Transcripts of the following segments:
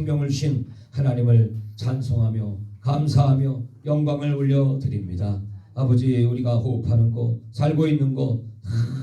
생명을 주신 하나님을 찬송하며 감사하며 영광을 올려드립니다. 아버지, 우리가 호흡하는 것, 살고 있는 것,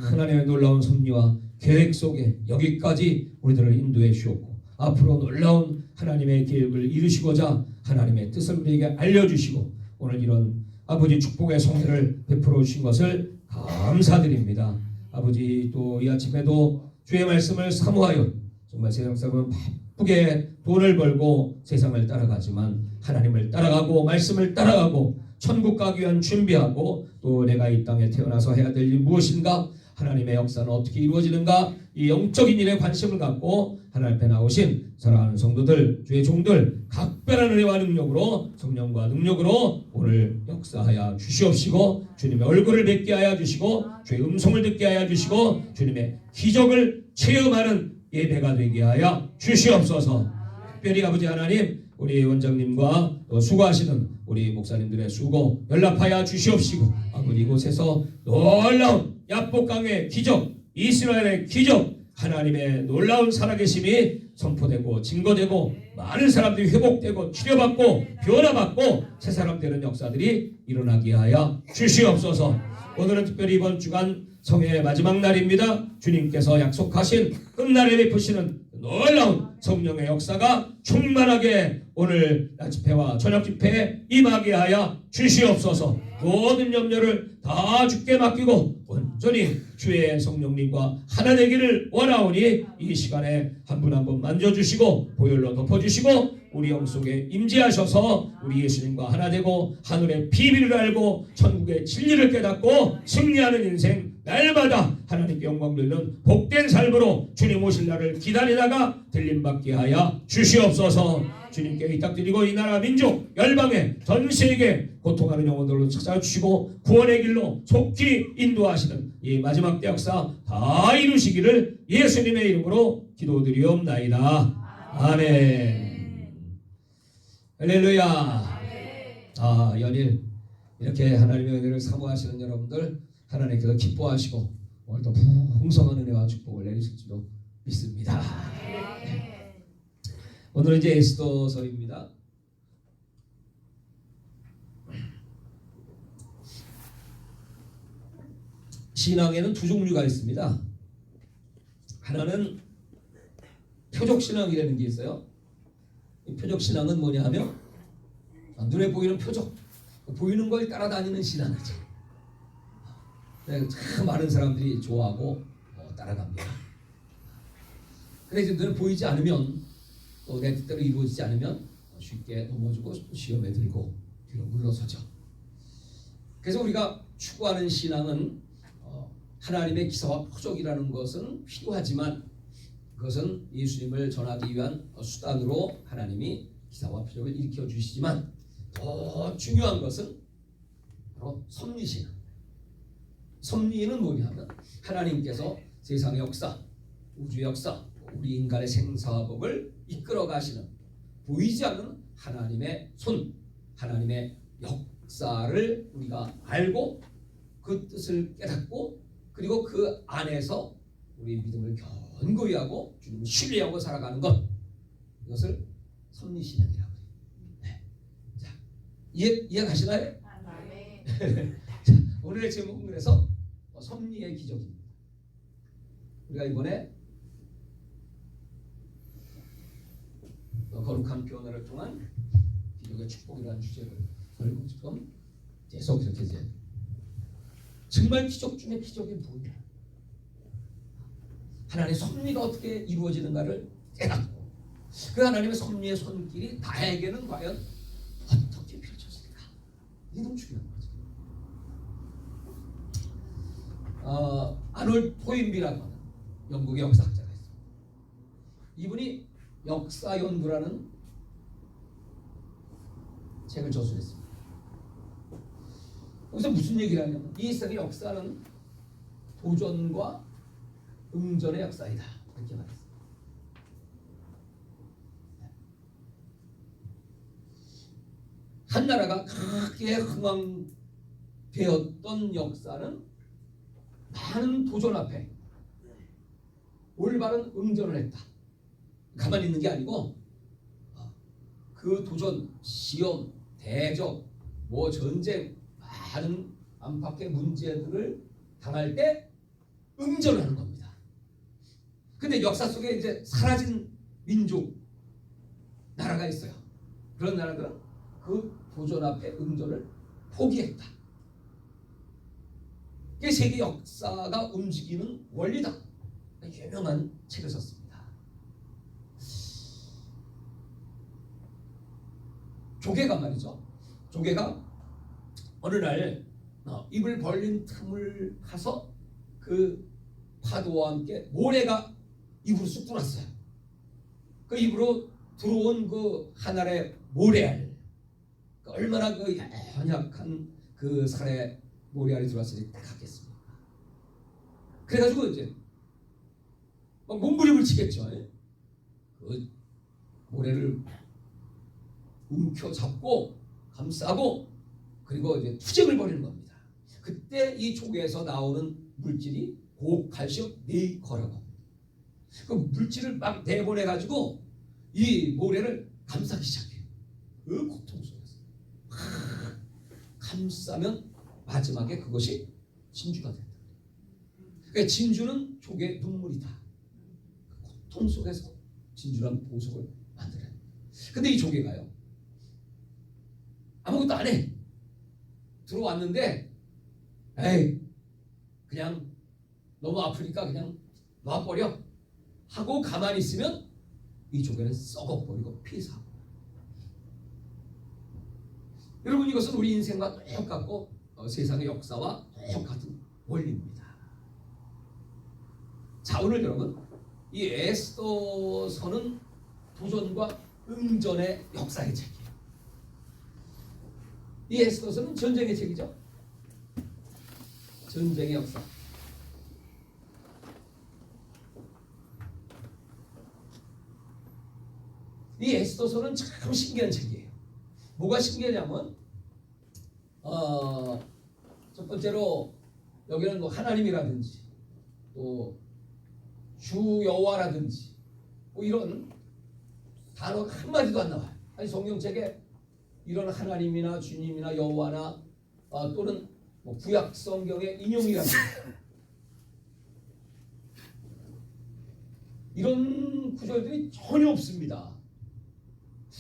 하나님의 놀라운 섭리와 계획 속에 여기까지 우리들을 인도해 주었고, 앞으로 놀라운 하나님의 계획을 이루시고자 하나님의 뜻을 우리에게 알려주시고, 오늘 이런 아버지 축복의 성회를 베풀어 주신 것을 감사드립니다. 아버지, 또 이 아침에도 주의 말씀을 사모하여 정말 세상 사람은 바쁘게 돈을 벌고 세상을 따라가지만 하나님을 따라가고 말씀을 따라가고 천국 가기 위한 준비하고, 또 내가 이 땅에 태어나서 해야 될 일 무엇인가, 하나님의 역사는 어떻게 이루어지는가, 이 영적인 일에 관심을 갖고 하나님 앞에 나오신 사랑하는 성도들, 주의 종들 각별한 은혜와 능력으로, 성령과 능력으로 오늘 역사하여 주시옵시고, 주님의 얼굴을 뵙게 하여 주시고, 주의 음성을 듣게 하여 주시고, 주님의 기적을 체험하는 예배가 되게 하여 주시옵소서. 특별히 아버지 하나님, 우리 원장님과 또 수고하시는 우리 목사님들의 수고 연락하여 주시옵시고, 아버지 이곳에서 놀라운 야복강의 기적, 이스라엘의 기적, 하나님의 놀라운 살아계심이 선포되고 증거되고 많은 사람들이 회복되고 치료받고 변화받고 새 사람 되는 역사들이 일어나게 하여 주시옵소서. 오늘은 특별히 이번 주간 성회의 마지막 날입니다. 주님께서 약속하신 끝날에 베푸시는 놀라운 성령의 역사가 충만하게 오늘 낮 집회와 저녁 집회에 임하게 하여 주시옵소서. 모든 염려를 다 주께 맡기고 온전히 주의 성령님과 하나 되기를 원하오니, 이 시간에 한 분 한 분 만져주시고 보혈로 덮어주시고 우리 영 속에 임재하셔서 우리 예수님과 하나 되고 하늘의 비밀을 알고 천국의 진리를 깨닫고 승리하는 인생 날마다 하나님께 영광 돌리는 복된 삶으로 주님 오실 날을 기다리다가 들림받게 하여 주시옵소서. 주님께 의탁드리고 이 나라 민족 열방에 전 세계 고통하는 영혼들로 찾아주시고 구원의 길로 속히 인도하시는 이 마지막 때 역사 다 이루시기를 예수님의 이름으로 기도드리옵나이다. 아멘. 할렐루야. 연일 이렇게 하나님의 은혜를 사모하시는 여러분들, 하나님께서 기뻐하시고 오늘도 풍성한 은혜와 축복을 내리실 줄로 믿습니다. 오늘은 이제 에스더서입니다. 신앙에는 두 종류가 있습니다. 하나는 표적신앙이라는 게 있어요. 이 표적신앙은 뭐냐 하면 눈에 보이는 표적, 보이는 걸 따라다니는 신앙이죠. 참 많은 사람들이 좋아하고 따라갑니다. 근데 이제 눈에 보이지 않으면, 또 내 뜻대로 이루어지지 않으면 쉽게 넘어지고 시험에 들고 뒤로 물러서죠. 그래서 우리가 추구하는 신앙은 하나님의 기사와 표적이라는 것은 필요하지만, 그것은 예수님을 전하기 위한 수단으로 하나님이 기사와 표적을 일으켜 주시지만, 더 중요한 것은 바로 섭리신앙. 섭리는 뭐냐면 하나님께서 세상의 역사, 우주의 역사, 우리 인간의 생사법을 이끌어 가시는 보이지 않는 하나님의 손, 하나님의 역사를 우리가 알고 그 뜻을 깨닫고, 그리고 그 안에서 우리 믿음을 견고히 하고 주님을 신뢰하고 살아가는 것, 이것을 섭리신앙이라고 해요. 네. 자, 이해가시나요? 자, 오늘의 제목은 그래서 섭리의 기적입니다. 우리가 이번에 거룩한 변화를 통한 기적의 축복이라는 주제를 걸고 지금 계속 이렇게 이제 정말 기적 중에 기적이 뭐냐, 하나님의 섭리가 어떻게 이루어지는가를 깨닫고, 그 하나님의 섭리의 손길이 나에게는 과연 어떻게 펼쳐질까, 이게 너무 중요한 거죠. 아놀드 토인비라고 하는 영국의 역사학자가 있습니다. 이분이 역사연구라는 책을 저술했습니다. 여기서 무슨 얘기를 하냐면, 이 세상의 역사는 도전과 응전의 역사이다, 이렇게 말했습니다. 한 나라가 크게 흥왕되었던 역사는 많은 도전 앞에 올바른 응전을 했다. 가만히 있는 게 아니고 그 도전, 시험, 대적, 뭐 전쟁, 많은 안팎의 문제들을 당할 때 응전을 하는 겁니다. 근데 역사 속에 이제 사라진 민족, 나라가 있어요. 그런 나라들은 그 도전 앞에 응전을 포기했다. 이게 세계 역사가 움직이는 원리다. 유명한 책을 썼습니다. 조개가 말이죠. 조개가 어느 날 입을 벌린 틈을 가서 그 파도와 함께 모래가 입으로 쑥 들어왔어요. 그 입으로 들어온 그 한 알의 모래알, 얼마나 그 연약한 그 살에 모래알이 들어왔으니 딱 하겠습니까? 그래가지고 이제 막 몸부림을 치겠죠. 그 모래를 움켜 잡고 감싸고 그리고 이제 투쟁을 벌이는 겁니다. 그때 이 조개에서 나오는 물질이 고칼슘 네이커라고. 그 물질을 막 내보내 가지고 이 모래를 감싸기 시작해요. 그 고통 속에서 감싸면 마지막에 그것이 진주가 된다. 그러니까 진주는 조개의 눈물이다. 그 고통 속에서 진주란 보석을 만들어요. 근데 이 조개가요, 아무것도 안 해. 들어왔는데 에이 그냥 너무 아프니까 그냥 놔버려 하고 가만히 있으면 이 조개는 썩어버리고 피사하고. 여러분, 이것은 우리 인생과 똑같고 세상의 역사와 똑같은 원리입니다. 자, 오늘 여러분, 이 에스더서는 도전과 응전의 역사의 책이에요. 이 에스더서는 전쟁의 책이죠. 전쟁의 역사. 이 에스더서는 참 신기한 책이에요. 뭐가 신기하냐면 첫 번째로 여기는 뭐 하나님이라든지 또 주 여호와라든지 뭐 이런 단어가 한마디도 안 나와요. 아니 성경책에 이런 하나님이나 주님이나 여호와나 또는 뭐 구약 성경의 인용이라든지 이런 구절들이 전혀 없습니다.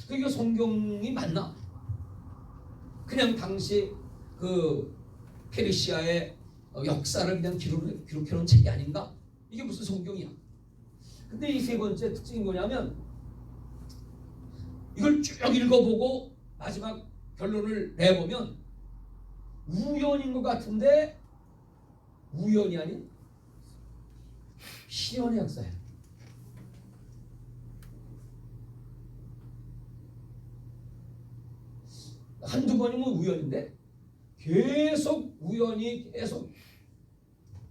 그러니까 성경이 맞나? 그냥 당시 그 페르시아의 역사를 그냥 기록해놓은 책이 아닌가? 이게 무슨 성경이야? 근데 이 세 번째 특징이 뭐냐면 이걸 쭉 읽어보고 마지막 결론을 내보면 우연인 것 같은데 우연이 아닌 실현의 역사예요. 한두 번이면 우연인데 계속 우연이 계속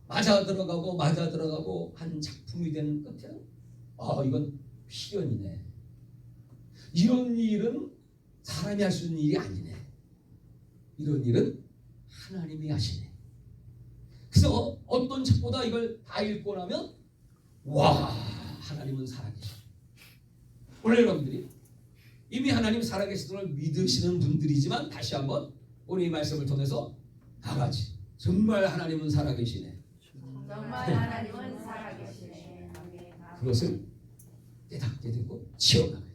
맞아 들어가고 한 작품이 되는 끝에는 이건 필연이네. 이런 일은 사람이 할 수 있는 일이 아니네. 이런 일은 하나님이 하시네. 그래서 어떤 책보다 이걸 다 읽고 나면 와, 하나님은 살아계시네. 오늘 여러분들이 이미 하나님 살아계시는 걸 믿으시는 분들이지만 다시 한번 오늘 이 말씀을 통해서 다 같이 정말 하나님은 살아계시네. 정말 하나님은 살아계시네. 그것을 깨닫게 되고 지어가게 돼요.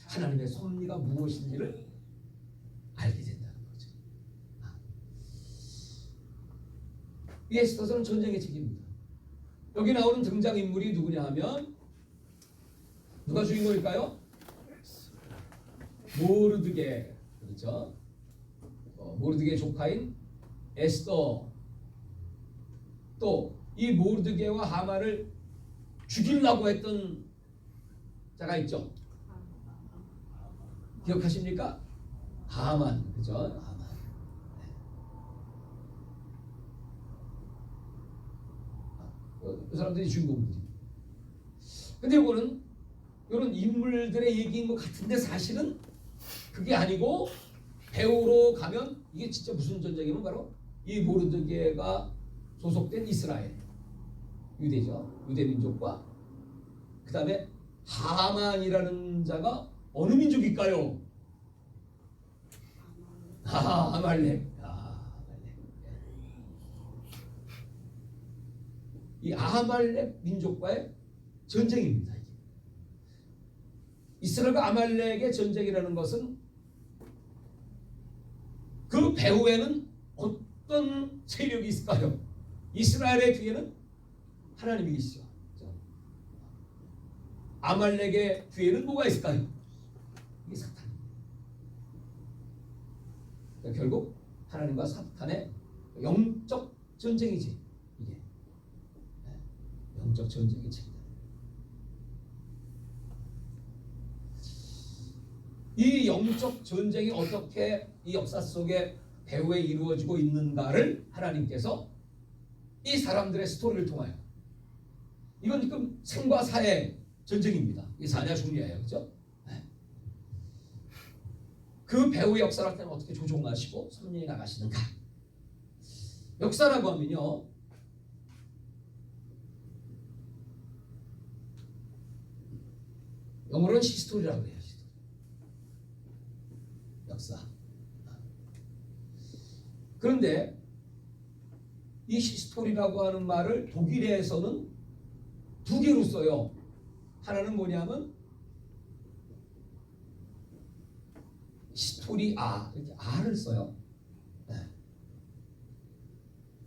하나님의 섭리가 무엇인지를 알게 된다는 거죠. 이 에스더서는 전쟁의 책입니다. 여기 나오는 등장인물이 누구냐 하면 누가 주인공일까요? 모르드게, 그렇죠? 모르드게 조카인 에스더. 또 이 모르드게와 하만을 죽이려고 했던 자가 있죠. 기억하십니까? 하만, 그죠? 하만. 그 사람들이 주인공들이. 근데 이거는 이런 인물들의 얘기인 것 같은데 사실은 그게 아니고 배우로 가면 이게 진짜 무슨 전쟁이면 바로 이 모르드게가 소속된 이스라엘, 유대죠. 유대 민족과 그 다음에 하만이라는 자가 어느 민족일까요? 아말렉. 이 아말렉 민족과의 전쟁입니다. 이게. 이스라엘과 아말렉의 전쟁이라는 것은 그 배후에는 어떤 세력이 있을까요? 이스라엘의 뒤에는 하나님이 계시죠. 아말렉의 뒤에는 뭐가 있을까요? 이게 사탄입니다. 그러니까 결국 하나님과 사탄의 영적 전쟁이지. 이게 영적 전쟁의 책이다. 이 영적 전쟁이 어떻게 이 역사 속에 배후에 이루어지고 있는가를 하나님께서 이 사람들의 스토리를 통하여, 이건 지금 생과 사의 전쟁입니다. 이게 사냐 중냐예요, 그렇죠? 그 배후의 역사를 때는 어떻게 조종하시고 선민이 나가시는가? 역사라고 하면요, 영어로는 히스토리라고 해요. 역사. 그런데 이 히스토리라고 하는 말을 독일에서는 두 개로 써요. 하나는 뭐냐면 히스토리아, 이렇게 아를 써요.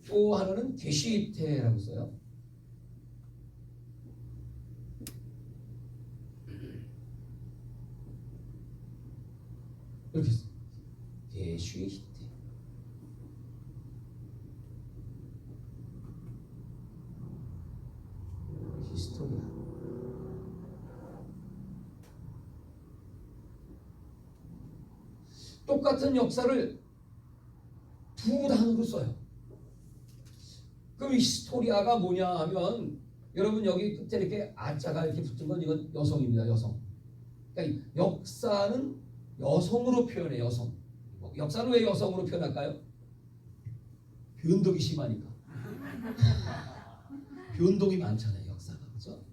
또 하나는 게시테라고 써요. 이렇게 써요. 게시테. 히스토리아. 똑같은 역사를 두 단어로 써요. 그럼 히스토리아가 뭐냐 하면, 여러분 여기 끝에 이렇게 아자가 이렇게 붙은 건 이건 여성입니다. 여성. 그러니까 역사는 여성으로 표현해. 여성. 역사는 왜 여성으로 표현할까요? 변덕이 심하니까. 변동이 많잖아요, 역사가. 그렇죠?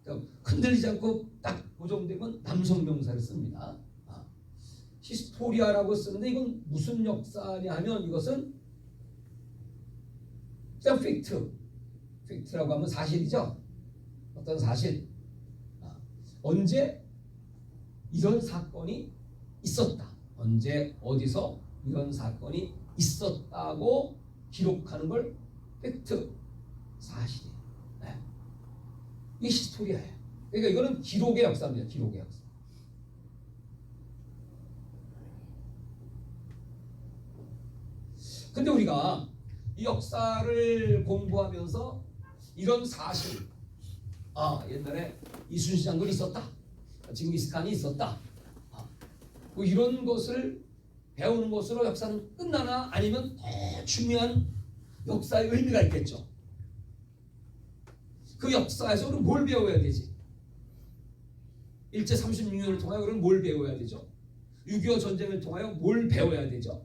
그러니까 흔들리지 않고 딱 고정되면 남성 명사를 씁니다. 히스토리아라고 쓰는데 이건 무슨 역사냐 하면, 이것은 그냥 팩트라고 하면 사실이죠. 어떤 사실. 언제 이런 사건이 있었다. 언제 어디서 이런 사건이 있었다고 기록하는 걸 팩트, 사실이에요. 이게 히스토리아예요. 그러니까 이거는 기록의 역사입니다. 기록의 역사. 근데 우리가 이 역사를 공부하면서 이런 사실, 옛날에 이순신 장군이 있었다, 징기스칸이 있었다, 뭐 이런 것을 배우는 것으로 역사는 끝나나, 아니면 더 중요한 역사의 의미가 있겠죠. 그 역사에서 우리는 뭘 배워야 되지? 일제 36년을 통하여 우리는 뭘 배워야 되죠? 6.25 전쟁을 통하여 뭘 배워야 되죠?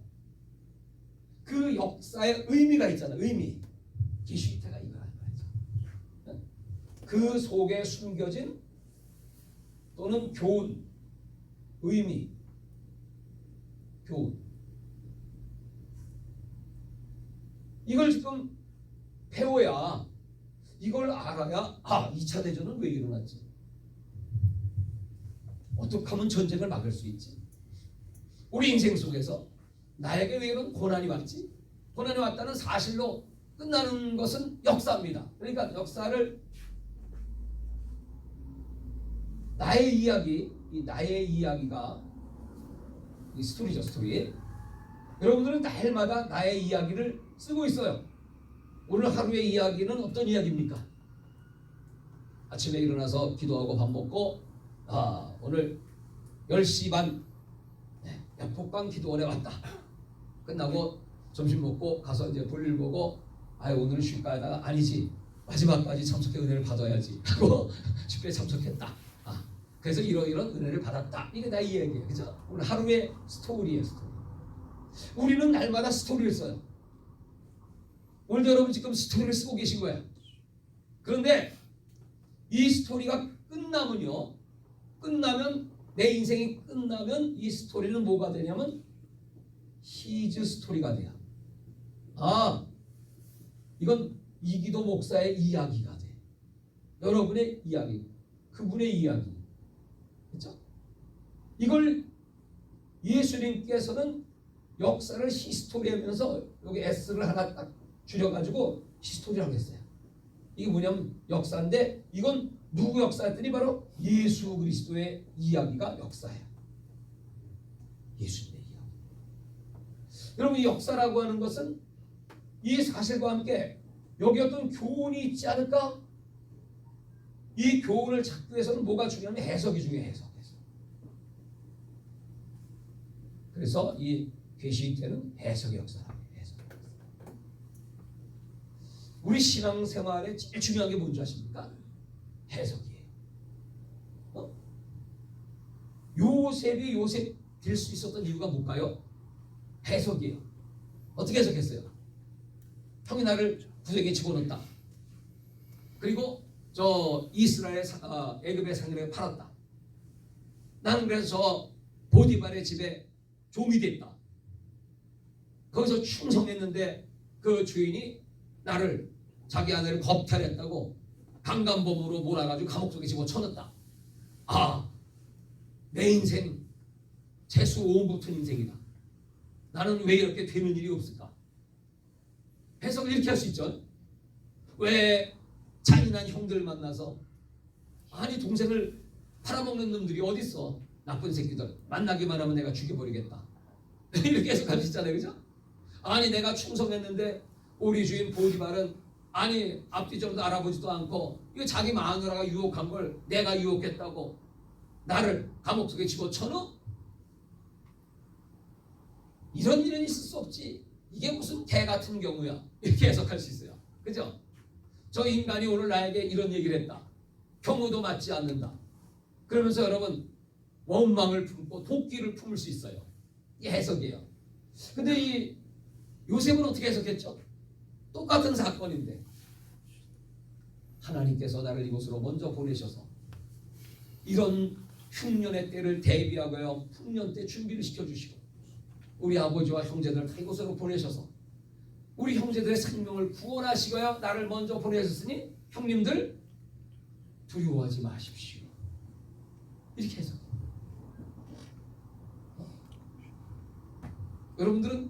그 역사의 의미가 있잖아요. 의미. 기슈이테가 이거란 말이죠. 그 속에 숨겨진 또는 교훈, 의미, 교훈. 이걸 지금 배워야, 이걸 알아야 2차 대전은 왜 일어났지? 어떻게 하면 전쟁을 막을 수 있지? 우리 인생 속에서 나에게 왜 이런 고난이 왔지? 고난이 왔다는 사실로 끝나는 것은 역사입니다. 그러니까 역사를, 나의 이야기, 이 나의 이야기가 이 스토리죠, 스토리. 여러분들은 날마다 나의 이야기를 쓰고 있어요. 오늘 하루의 이야기는 어떤 이야기입니까? 아침에 일어나서 기도하고 밥 먹고, 오늘 10시 반 약폭방 기도원에 왔다. 끝나고 점심 먹고 가서 이제 볼일 보고, 오늘은 쉴까 하다가 아니지, 마지막까지 참석해 은혜를 받아야지 하고 집회에 참석했다. 그래서 이런 은혜를 받았다. 이게 나의 이야기예요. 그죠? 오늘 하루의 스토리예요, 스토리. 우리는 날마다 스토리를 써요. 오늘도 여러분 지금 스토리를 쓰고 계신 거예요. 그런데 이 스토리가 끝나면 내 인생이 끝나면 이 스토리는 뭐가 되냐면 히즈 스토리가 돼요. 아, 이건 이기도 목사의 이야기가 돼. 여러분의 이야기, 그분의 이야기. 그렇죠? 이걸 예수님께서는 역사를 히스토리 하면서 여기 S를 하나 딱 줄여가지고 히스토리라고 했어요. 이게 뭐냐면 역사인데 이건 누구 역사였더니 바로 예수 그리스도의 이야기가 역사예요. 예수님의 이야기. 여러분 이 역사라고 하는 것은 이 사실과 함께 여기 어떤 교훈이 있지 않을까? 이 교훈을 찾기 위해서는 뭐가 중요하면 해석이 중요해요. 해석. 그래서 이 계시 때는 해석의 역사라고 해요. 해석의 역사. 우리 신앙생활에 제일 중요한 게 뭔지 아십니까? 해석이에요. 요셉이 요셉 될 수 있었던 이유가 뭘까요? 해석이에요. 어떻게 해석했어요? 형이 나를 구덩이에 집어넣었다. 그리고 저 이스라엘 애굽의 상인에게 팔았다. 나는 그래서 저 보디발의 집에 종이 됐다. 거기서 충성했는데 그 주인이 나를 자기 아내를 겁탈했다고 강간범으로 몰아가지고 감옥 속에 집어넣었다. 아, 내 인생 재수 5음 붙은 인생이다. 나는 왜 이렇게 되는 일이 없을까? 해석을 이렇게 할 수 있죠. 왜 잔인한 형들 만나서 아니 동생을 팔아먹는 놈들이 어딨어? 나쁜 새끼들 만나기만 하면 내가 죽여버리겠다. 이렇게 해석할 수 있잖아요. 그죠? 아니 내가 충성했는데 우리 주인 보디발은 아니 앞뒤적으로 알아보지도 않고 이거 자기 마누라가 유혹한 걸 내가 유혹했다고 나를 감옥 속에 집어넣어? 이런 일은 있을 수 없지. 이게 무슨 개 같은 경우야. 이렇게 해석할 수 있어요. 그죠? 저 인간이 오늘 나에게 이런 얘기를 했다. 경우도 맞지 않는다. 그러면서 여러분 원망을 품고 도끼를 품을 수 있어요. 이게 해석이에요. 근데 이 요셉은 어떻게 해석했죠? 똑같은 사건인데 하나님께서 나를 이곳으로 먼저 보내셔서 이런 흉년의 때를 대비하고요. 흉년 때 준비를 시켜주시고 우리 아버지와 형제들을 이곳으로 보내셔서 우리 형제들의 생명을 구원하시고요. 나를 먼저 보내셨으니 형님들 두려워하지 마십시오. 이렇게 해서 여러분들은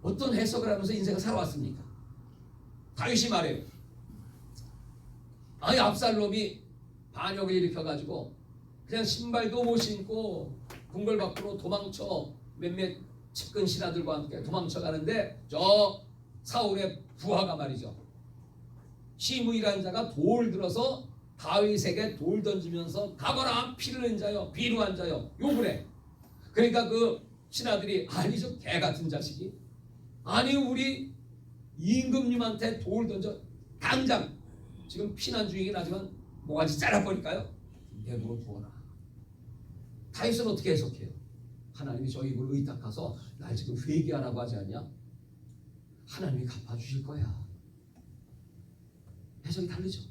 어떤 해석을 하면서 인생을 살아왔습니까? 다윗이 말해요. 아니 압살롬이 반역을 일으켜가지고 그냥 신발도 못 신고 궁궐 밖으로 도망쳐 몇몇 측근 신하들과 함께 도망쳐 가는데 저 사울의 부하가 말이죠. 시므이라는 자가 돌 들어서 다윗에게 돌 던지면서 가거라 피를 흘린 자여 비루한 자여 욕을 해. 그러니까 그 신하들이 아니 저 개 같은 자식이 아니 우리 임금님한테 돌 던져 당장 지금 피난 중이긴 하지만 뭐가지 잘라버릴까요? 내버려 두어라. 다윗은 어떻게 해석해요? 하나님이 저 입을 의탁해서 날 지금 회개하라고 하지 않냐? 하나님이 갚아주실 거야. 해석이 다르죠.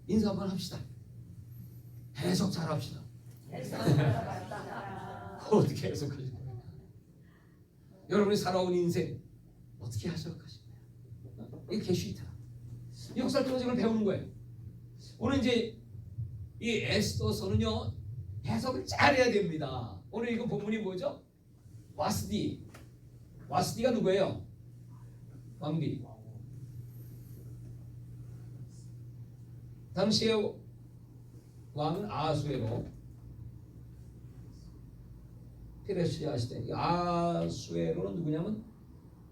인사 한번 합시다. 해석 잘합시다. 어떻게 해석하실 거예요? 여러분이 살아온 인생 어떻게 해석하실 거예요? 이게 계시이다. 역사 통직을 배우는 거예요. 오늘 이제 이 에스더서는요 해석을 잘해야 됩니다. 오늘 이거 본문이 뭐죠? 와스디. 와스디가 누구예요? 왕비. 당시의 왕은 아수에로 페르시아 시대. 아수에로는 누구냐면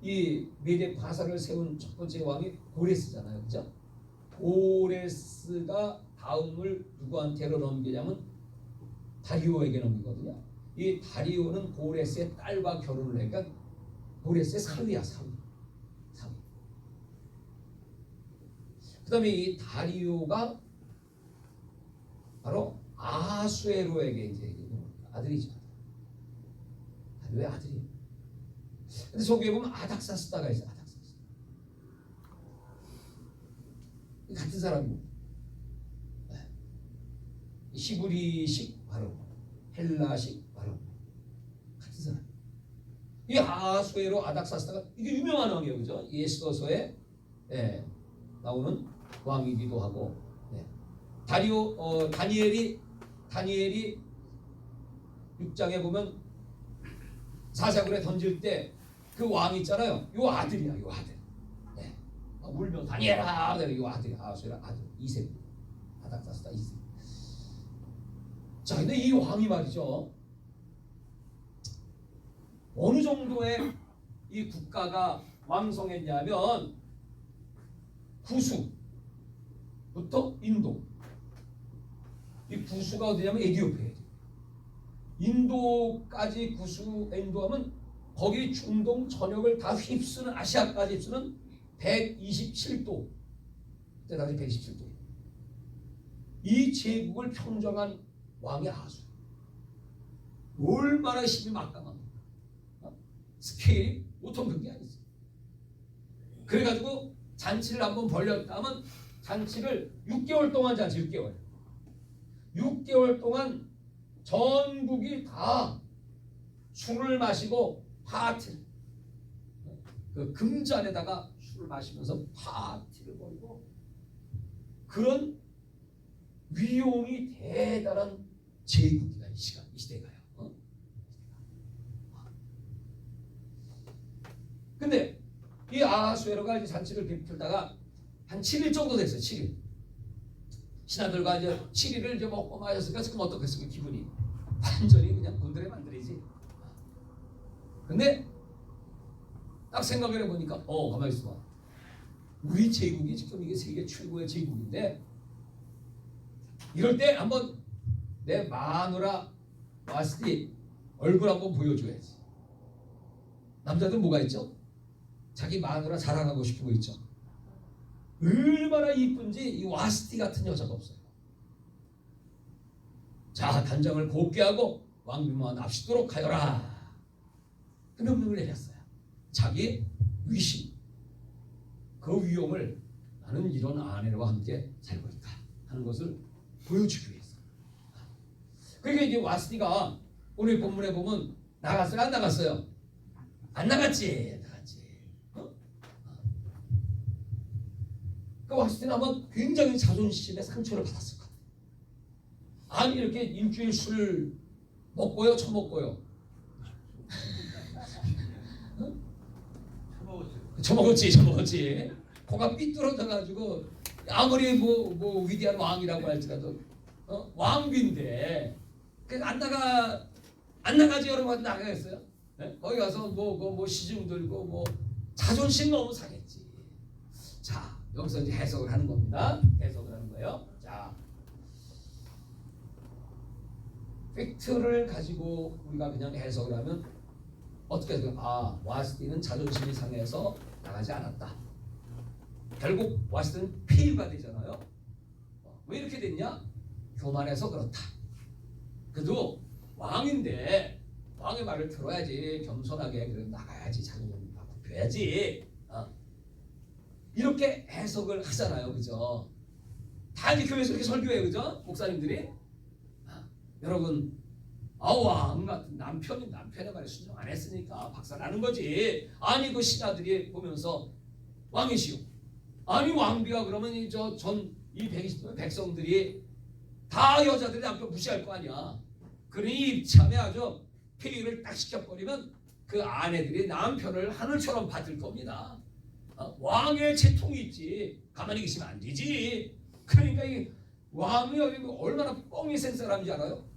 이 메데 파사를 세운 첫 번째 왕이 고레스잖아요. 그죠? 고레스가 다음을 누구한테로 넘기냐면 다리오에게 넘기거든요. 이 다리오는 고레스의 딸과 결혼을 하니까 고레스의 사위야. 사위. 그 다음에 이 다리오가 바로 아수에로에게 이제 아들이죠. 다리오의 아들이에요. 근데 속에 보면 아닥사스다가 있어요. 아닥사스다. 같은 사람이고. 히브리식 발음, 헬라식 발음 같은 사람. 이 아하수에로 아닥사스다가 이게 유명한 왕이에요, 그죠? 예수서에 나오는 왕이기도 하고, 다니엘이 6장에 보면 사자굴에 던질 때 그 왕이 있잖아요. 요 아들이야, 요 아들. 울면 다니엘아, 요 아들이 아하수에로 아들 이셈, 아닥사스다 이셈. 자, 근데 이 왕이 말이죠. 어느 정도의 이 국가가 왕성했냐면 구수부터 인도. 이 구수가 어디냐면 에티오피아예요. 인도까지 구수 인도하면 거기 중동 전역을 다 휩쓰는 아시아까지 휩쓰는 127도. 그때 당시 127도. 이 제국을 평정한 왕이 아하수. 얼마나 힘이 막강합니까? 스케일이 보통 그게 아니지. 그래가지고 잔치를 한번 벌렸다면 잔치를 6개월 동안 6개월 동안 전국이 다 술을 마시고 파티를, 그 금잔에다가 술을 마시면서 파티를 벌이고, 그런 위용이 대단한 제국이다 이 시대가요. 근데 이 아하수에로가 이제 잔치를 베풀다가 한 7일 정도 됐어요. 7일. 신하들과 이제 7일을 이제 먹고 마셨으니까 지금 어떻겠습니까? 기분이 완전히 그냥 곤드레 만들이지. 근데 딱 생각을 해보니까 가만히 있어봐. 우리 제국이 지금 이게 세계 최고의 제국인데, 이럴 때 한번 내 마누라 와스티 얼굴 한번 보여줘야지. 남자들 뭐가 있죠? 자기 마누라 자랑하고 싶은 거 있죠. 얼마나 이쁜지 이 와스티 같은 여자가 없어요. 자, 단장을 곱게 하고 왕비만 납시도록 하여라. 그 명령을 내렸어요. 자기 위신, 그 위용을 나는 이런 아내와 함께 살고 있다 하는 것을 보여주기 위해서. 그러니까 이제 와스티가 오늘 본문에 보면 나갔어요, 안 나갔어요? 안 나갔지. 그 와스티는 아마 굉장히 자존심에 상처를 받았을 것 같아요. 아니 이렇게 일주일 술 먹고요, 처먹고요. 처먹었지. 코가 삐뚤어져가지고 아무리 뭐 위대한 왕이라고 할지라도 왕비인데 안 나가지. 여러분 나가겠어요? 거기 가서 뭐 시중 들고 뭐 자존심 너무 상했지. 자, 여기서 이제 해석을 하는 겁니다. 해석을 하는 거예요. 자, 팩트를 가지고 우리가 그냥 해석을 하면 어떻게 해석해요? 와스티는 자존심이 상해서 나가지 않았다. 결국 와스티는 폐유가 되잖아요. 왜 이렇게 됐냐? 교만해서 그렇다. 그래도 왕인데 왕의 말을 들어야지. 겸손하게 그래 나가야지. 자존심 굽혀야지. 이렇게 해석을 하잖아요, 그죠? 다 이제 교회에서 이렇게 설교해요, 그죠? 목사님들이. 여러분, 왕 같은 남편의 말에 순종 안 했으니까 박살나는 거지. 아니 그 신하들이 보면서 왕이시오. 아니 왕비가 그러면 이 120명 백성들이 다 여자들이 남편 무시할 거 아니야. 그러니 이참에 아주 폐위를 딱 시켜버리면 그 아내들이 남편을 하늘처럼 받을 겁니다. 왕의 채통이 있지. 가만히 계시면 안 되지. 그러니까 이 왕이 얼마나 뻥이 센 사람인지 알아요?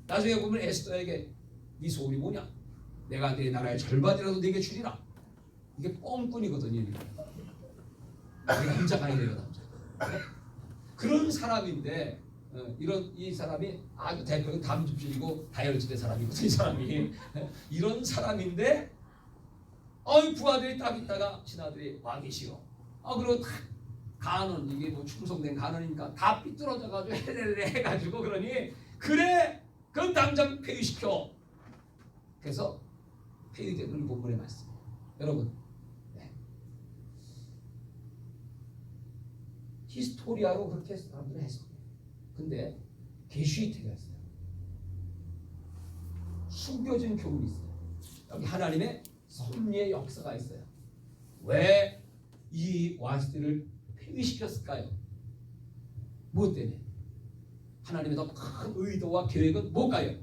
나중에 보면 에스더에게 네 소원이 뭐냐? 내가 내 나라의 절반이라도 네게 주리라. 이게 뻥꾼이거든요. 남자가 아니래요, 남자. 그런 사람인데 이 사람이 아주 대표적인 담즙질이고 다혈질의 사람이거든요. 이 사람이 이런 사람인데 부하들이 딱 있다가 신하들이 왕이시오. 그리고 다 간원, 이게 뭐 충성된 간원이니까 다 삐뚤어져가지고 헤레레 해가지고 그러니 그래 그럼 당장 폐위시켜. 그래서 폐위되는 본문의 말씀이에요. 여러분, 히스토리아로 그렇게 사람들은 해석해요. 근데 게슈이트가 있어요. 숨겨진 교훈이 있어요. 여기 하나님의 섭리의 역사가 있어요. 왜 이 와시티를 폐위시켰을까요? 무엇 때문에? 하나님의 더 큰 의도와 계획은 뭘까요?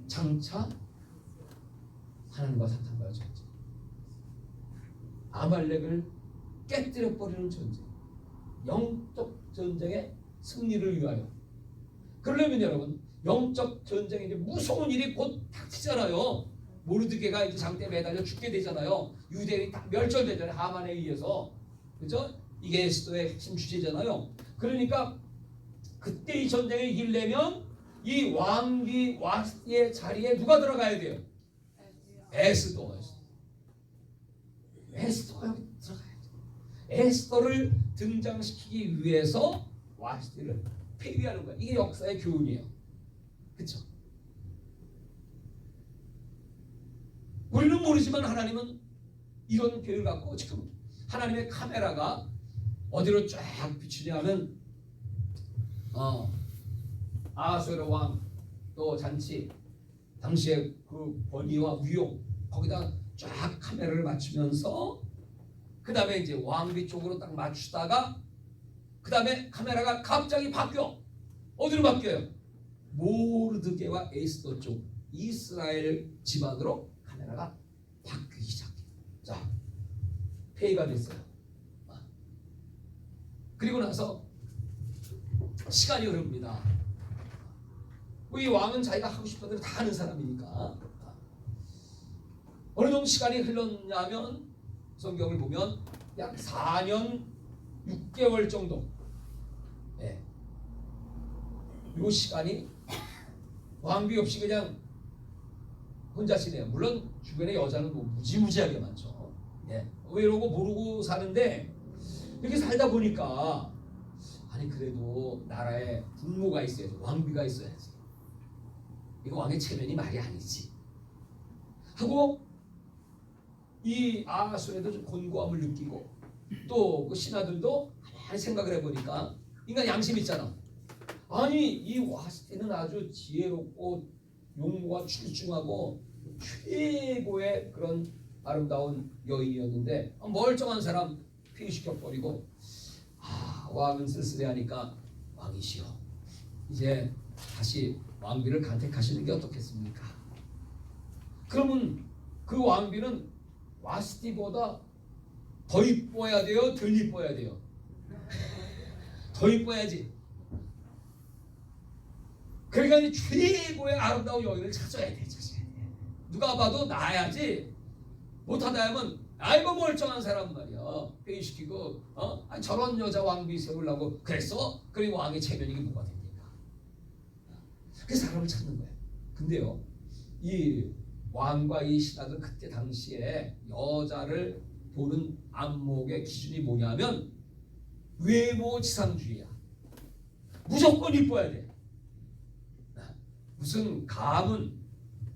장차 하나님과 사탄과의 전쟁, 아말렉을 깨뜨려 버리는 전쟁, 영적 전쟁의 승리를 위하여. 그러려면 여러분, 영적 전쟁에 이제 무서운 일이 곧 닥치잖아요. 모르드게가 이제 장대에 매달려 죽게 되잖아요. 유대인이 다 멸절되잖아요. 하만에 의해서. 그렇죠? 이게 에스더의 핵심 주제잖아요. 그러니까 그때 이 전쟁을 이기려면 이 왕비 와스티의 자리에 누가 들어가야 돼요? 에스더가 여기 들어가야 돼요. 에스더를 등장시키기 위해서 와스티를 폐위하는 거야. 이게 역사의 교훈이에요. 그렇죠? 우리는 모르지만 하나님은 이런 계획을 갖고 지금 하나님의 카메라가 어디로 쫙 비추냐면 아하수에로 왕 또 잔치 당시의 그 권위와 위용 거기다 쫙 카메라를 맞추면서 그 다음에 이제 왕비 쪽으로 딱 맞추다가 그 다음에 카메라가 갑자기 바뀌어. 어디로 바뀌어요? 모르드게와 에스더 쪽 이스라엘 집안으로 카메라가 바뀌기 시작해요. 자, 폐위가 됐어요. 그리고 나서 시간이 흐릅니다. 이 왕은 자기가 하고 싶은 대로 다 하는 사람이니까 어느 정도 시간이 흘렀냐면 성경을 보면 약 4년 6개월 정도. 예. 이 시간이 왕비 없이 그냥 혼자 지내요. 물론 주변에 여자는 뭐 무지무지하게 많죠. 예. 외로고 모르고 사는데 이렇게 살다 보니까 아니 그래도 나라에 국모가 있어야지, 왕비가 있어야지. 이거 왕의 체면이 말이 아니지 하고 이 아하수에도 좀 곤고함을 느끼고 또 그 신하들도 가만히 생각을 해보니까 인간 양심 있잖아. 아니 이 와스티는 아주 지혜롭고 용모가 출중하고 최고의 그런 아름다운 여인이었는데 멀쩡한 사람 폐위시켜버리고 왕은 쓸쓸해하니까 왕이시여 이제 다시 왕비를 간택하시는 게 어떻겠습니까? 그러면 그 왕비는 와스티보다 더 이뻐야 돼요? 덜 이뻐야 돼요? 더 이뻐야지. 그러니까 이제 최고의 아름다운 여인을 찾아야 돼. 누가 봐도 나야지. 못하다 하면 아이고 멀쩡한 사람 말이야. 회의시키고 저런 여자 왕비 세우려고 그랬어? 그리고 왕의 체면이 뭐가 됩니까? 그 사람을 찾는 거예요. 근데요, 이 왕과 이 신하들 그때 당시에 여자를 보는 안목의 기준이 뭐냐면 외모 지상주의야. 무조건 이뻐야 돼. 무슨 가문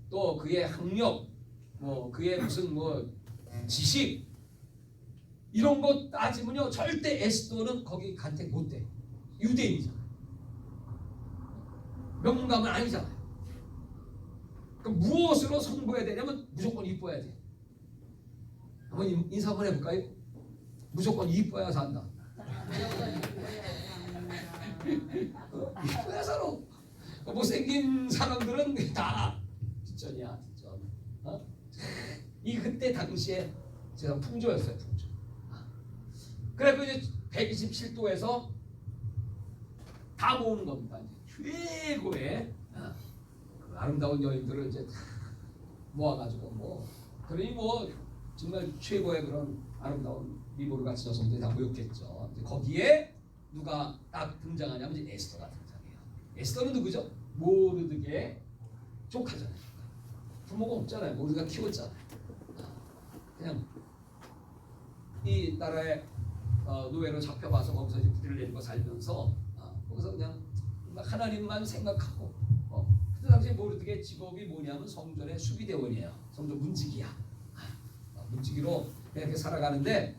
또 그의 학력 뭐 그의 무슨 뭐 지식 이런 거 따지면요 절대 에스더는 거기 간택 못 돼. 유대인이잖아. 명문가문 아니잖아요. 그럼 무엇으로 선보여야 되냐면 무조건 이뻐야 돼. 한번 인사 한번 해볼까요? 무조건 이뻐야 산다. 이뻐야 살아. 못생긴 사람들은 다 뒷전이야, 뒷전. 이 그때 당시에 제가 풍조였어요, 풍조. 그래서 이제 127도에서 다 모으는 겁니다. 이제 최고의 그 아름다운 여인들을 이제 다 모아가지고 그러니 정말 최고의 그런 아름다운 미모를 갖춘 여성들이 다 모였겠죠. 이제 거기에 누가 딱 등장하냐면 이제 에스더가 등장해요. 에스더는 누구죠? 모르드게 조카잖아요. 부모가 없잖아요. 모르드가 키웠잖아요. 그냥 이 나라의 노예로 잡혀와서 거기서 이제 부리를 내리고 살면서 거기서 그냥 하나님만 생각하고 그때 당시에 모르드게 직업이 뭐냐면 성전의 수비대원이에요. 성전 문지기야. 문지기로 이렇게 살아가는데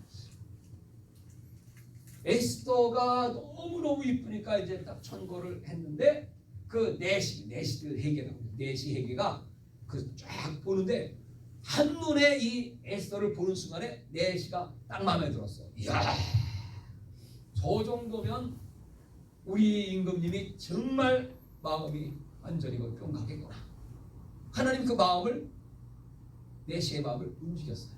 에스더가 너무너무 이쁘니까 이제 딱 천거를 했는데 그 내시 회개라고 내시 회개가 그 쫙 보는데 한눈에 이 에스더를 보는 순간에 내시가 딱 마음에 들었어. 이야, 저 정도면 우리 임금님이 정말 마음이 완전히 뿅가겠구나. 하나님 그 마음을 내시의 마음을 움직였어요.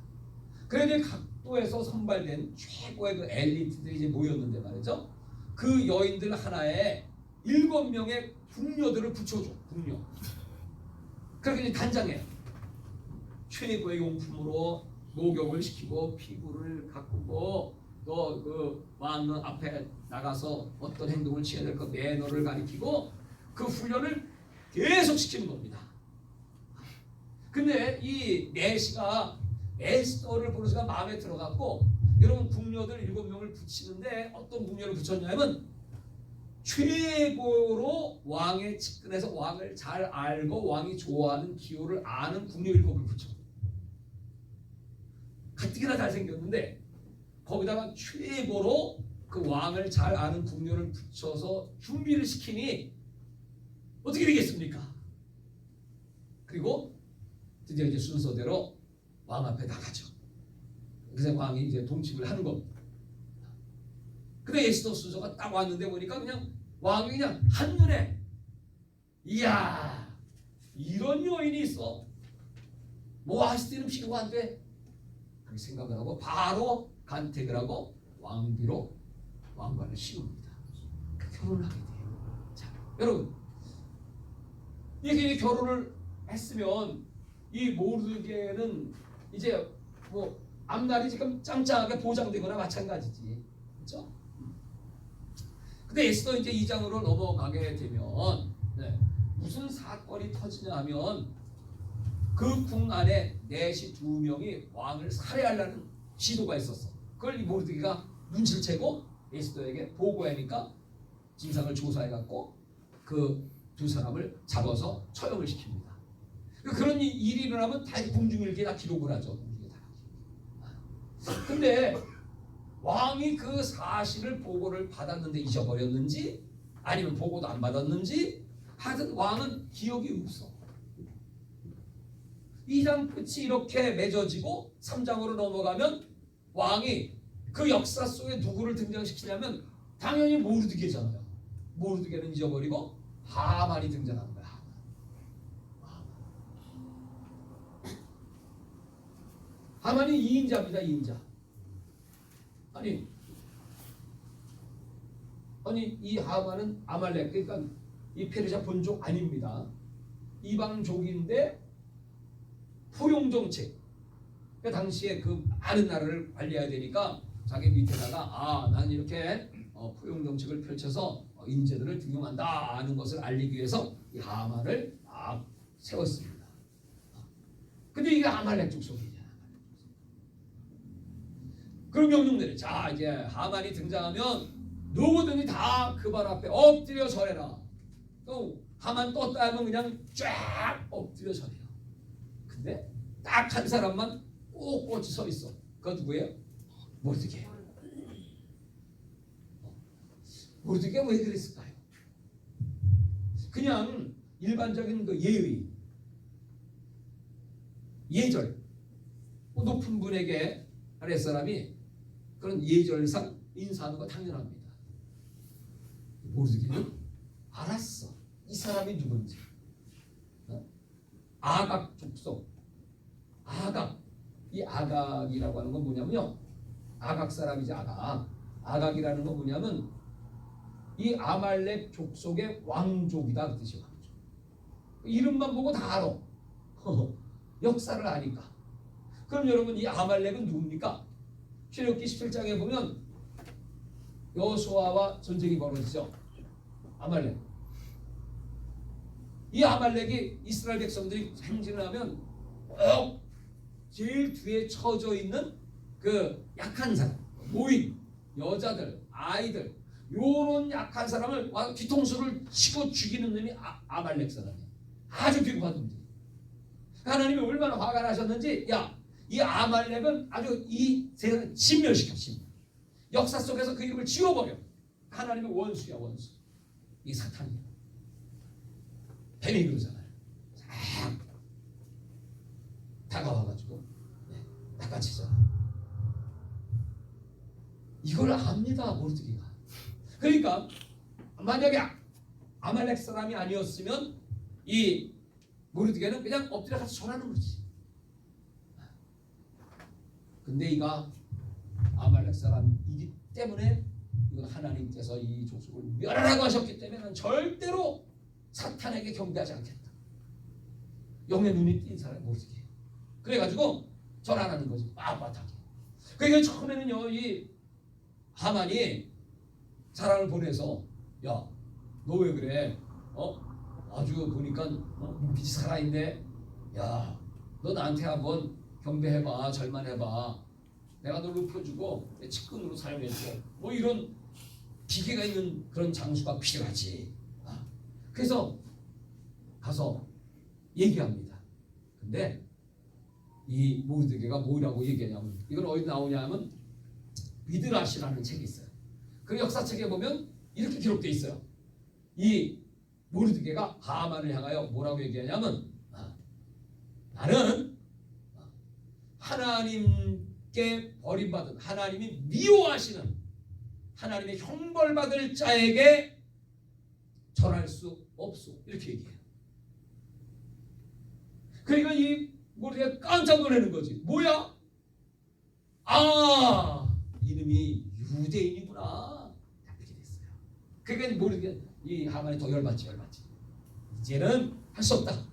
그래서 각도에서 선발된 최고의 그 엘리트들이 이제 모였는데 말이죠. 그 여인들 하나에 7명의 궁녀들을 붙여줘. 궁녀. 그렇게 이제 단장해요. 최고의 용품으로 목욕을 시키고 피부를 가꾸고 또 그 왕 앞에 나가서 어떤 행동을 취해야 될 그 매너를 가리키고 그 훈련을 계속 시키는 겁니다. 근데 이 내시가 에스더를 보는 순간 마음에 들어갔고, 여러분 궁녀들 7명을 붙이는데 어떤 궁녀를 붙였냐면 최고로 왕의 측근에서 왕을 잘 알고 왕이 좋아하는 기호를 아는 궁녀 7을 붙여. 가뜩이나 잘생겼는데 거기다가 최고로 그 왕을 잘 아는 궁녀를 붙여서 준비를 시키니 어떻게 되겠습니까? 그리고 드디어 이제 순서대로 왕 앞에 나가죠. 그래서 왕이 이제 동침을 하는 겁니다. 근데 에스더 순서가 딱 왔는데 보니까 그냥 왕이 그냥 한눈에 이야, 이런 여인이 있어. 뭐 아스티는 필요가 안 돼. 그렇게 생각을 하고 바로 간택을 하고 왕비로 왕관을 씌웁니다. 결혼을 하게 돼요. 자, 여러분, 이게 결혼을 했으면 이 모르드게는 이제 뭐 앞날이 지금 짱짱하게 보장되거나 마찬가지지, 그렇죠? 근데 에스더 이제 2장으로 넘어가게 되면 무슨 사건이 터지냐 하면 그 궁 안에 내시 2명이 왕을 살해하려는 시도가 있었어. 그걸 이 모르드게가 눈치를 채고 에스더에게 보고하니까 진상을 조사해갖고 그 2사람을 잡아서 처형을 시킵니다. 그런 일이 일어나면 다 궁중일기에 다 기록을 하죠. 근데 왕이 그 사실을 보고를 받았는데 잊어버렸는지 아니면 보고도 안 받았는지 하여튼 왕은 기억이 없어. 2장 끝이 이렇게 맺어지고 3장으로 넘어가면 왕이 그 역사 속에 누구를 등장시키냐면 당연히 모르드게잖아요. 모르드게는 잊어버리고 하만이 등장하는 거야. 하만이 2인자입니다. 2인자. 아니 이 하만은 아말렉, 그러니까 이 페르시아 본족 아닙니다. 이방족인데 포용 정책. 그러니까 당시에 그 많은 나라를 관리해야 되니까 자기 밑에다가 난 이렇게 포용 정책을 펼쳐서 인재들을 등용한다 하는 것을 알리기 위해서 이 하만을 막 세웠습니다. 근데 이게 아말렉 족속이냐. 그런 명령 내려. 자, 이제 하만이 등장하면 누구든지 다 그 발 앞에 엎드려 절해라. 또 하만 떴다 하면 그냥 쫙 엎드려 절해요. 근데 딱 한 사람만 꼿꼿이 서 있어. 그거 누구예요? 모르드게. 모르드게 왜 그랬을까요? 그냥 일반적인 그 예절, 높은 분에게 아랫사람이 그런 예절상 인사하는 거 당연합니다. 모르드게는 알았어. 이 사람이 누군지. 아각 족속. 아각. 이 아각이라고 하는 건 뭐냐면요. 아각 사람이지, 아각. 아각이라는 건 뭐냐면 이 아말렉 족속의 왕족이다 그 뜻이에요. 왕족. 이름만 보고 다 알아. 역사를 아니까. 그럼 여러분, 이 아말렉은 누굽니까? 출애굽기 17장에 보면 여호수아와 전쟁이 벌어지죠. 아말렉. 이 아말렉이 이스라엘 백성들이 행진을 하면 제일 뒤에 처져 있는 그 약한 사람, 노인, 여자들, 아이들, 요런 약한 사람을 뒤통수를 치고 죽이는 놈이 아말렉 사람이야. 아주 비겁한 놈들. 하나님이 얼마나 화가 나셨는지, 이 아말렉은 아주 이 세상을 진멸시켰습니다. 역사 속에서 그 이름을 지워버려. 하나님의 원수야, 원수. 이 사탄이야. 뱀이 그러잖아요. 싹 다가와가지고 낚아채잖아. 이걸 압니다, 모르드게가. 그러니까 만약에 아말렉 사람이 아니었으면 이 모르드게는 그냥 엎드려 가서 절하는 거지. 근데 이가 아말렉 사람이기 때문에 이건 하나님께서 이 족속을 멸하라고 하셨기 때문에 절대로 사탄에게 경배하지 않겠다. 영의 눈이 띈 사람이 모르드게. 그래가지고 절 안 하는 거지. 빳빳하게. 그러니까 처음에는요, 이 하만이 사람을 보내서 야, 너 왜 그래? 아주 보니까 눈빛이 살아있네. 야, 너 나한테 한번 경배해봐, 절만해봐. 내가 널 높여주고 내 측근으로 사용해줘. 뭐 이런 기계가 있는 그런 장수가 필요하지. 그래서 가서 얘기합니다. 근데 이 모르드게가 뭐라고 얘기하냐면, 이건 어디 나오냐면 미드라시라는 책이 있어요. 그 역사책에 보면 이렇게 기록되어 있어요. 이 모르드게가 하만을 향하여 뭐라고 얘기하냐면, 나는 하나님께 버림받은, 하나님이 미워하시는, 하나님의 형벌받을 자에게 절할 수 없소. 이렇게 얘기해요. 그러니까 이 모르드게가 깜짝 놀라는 거지. 뭐야? 이름이 유대인이구나. 이렇게 됐어요. 그러니까 모르드게, 이 하만이 더 열받지. 이제는 할 수 없다.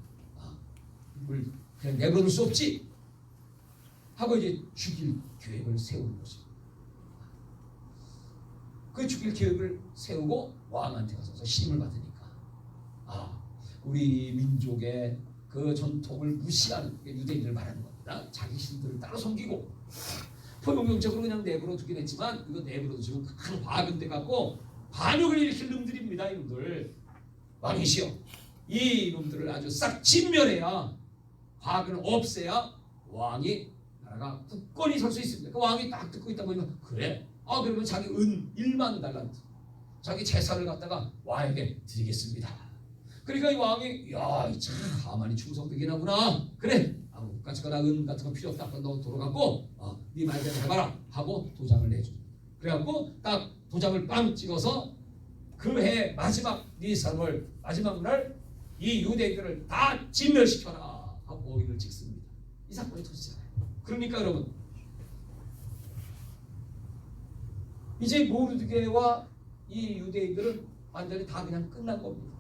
이걸 그냥 내버려둘 수 없지. 하고 이제 죽일 계획을 세우는 거죠. 그 죽일 계획을 세우고 왕한테 가서 신임을 받으니까 우리 민족의 그 전통을 무시하는 유대인을 말하는 겁니다. 자기 신들을 따로 섬기고 포용경적으로 그냥 내버려 두긴 했지만 이거 내버려 두시면 큰 화근돼 갖고 반역을 일으킬 놈들입니다. 이놈들 왕이시여, 이 놈들을 아주 싹 진멸해야, 화근을 없애야 왕이, 나라가 굳건히 설 수 있습니다. 그 왕이 딱 듣고 있다 보니까 그래? 그러면 자기 은 1만 달란트, 자기 재산을 갖다가 왕에게 드리겠습니다. 그러니까 이 왕이, 야, 참 하만이 충성되긴 하구나. 그래, 아무까지거나 은 같은 거 필요 없다. 너 돌아가고 네 말대로 해봐라 하고 도장을 내줘. 그래갖고 딱 도장을 빵 찍어서 그 해 마지막 니산월 마지막 날 이 유대인들을 다 진멸시켜라 하고 오인을 찍습니다. 이 사건이 터지잖아요. 그러니까 여러분, 이제 모르드게와 이 유대인들은 완전히 다 그냥 끝난 겁니다.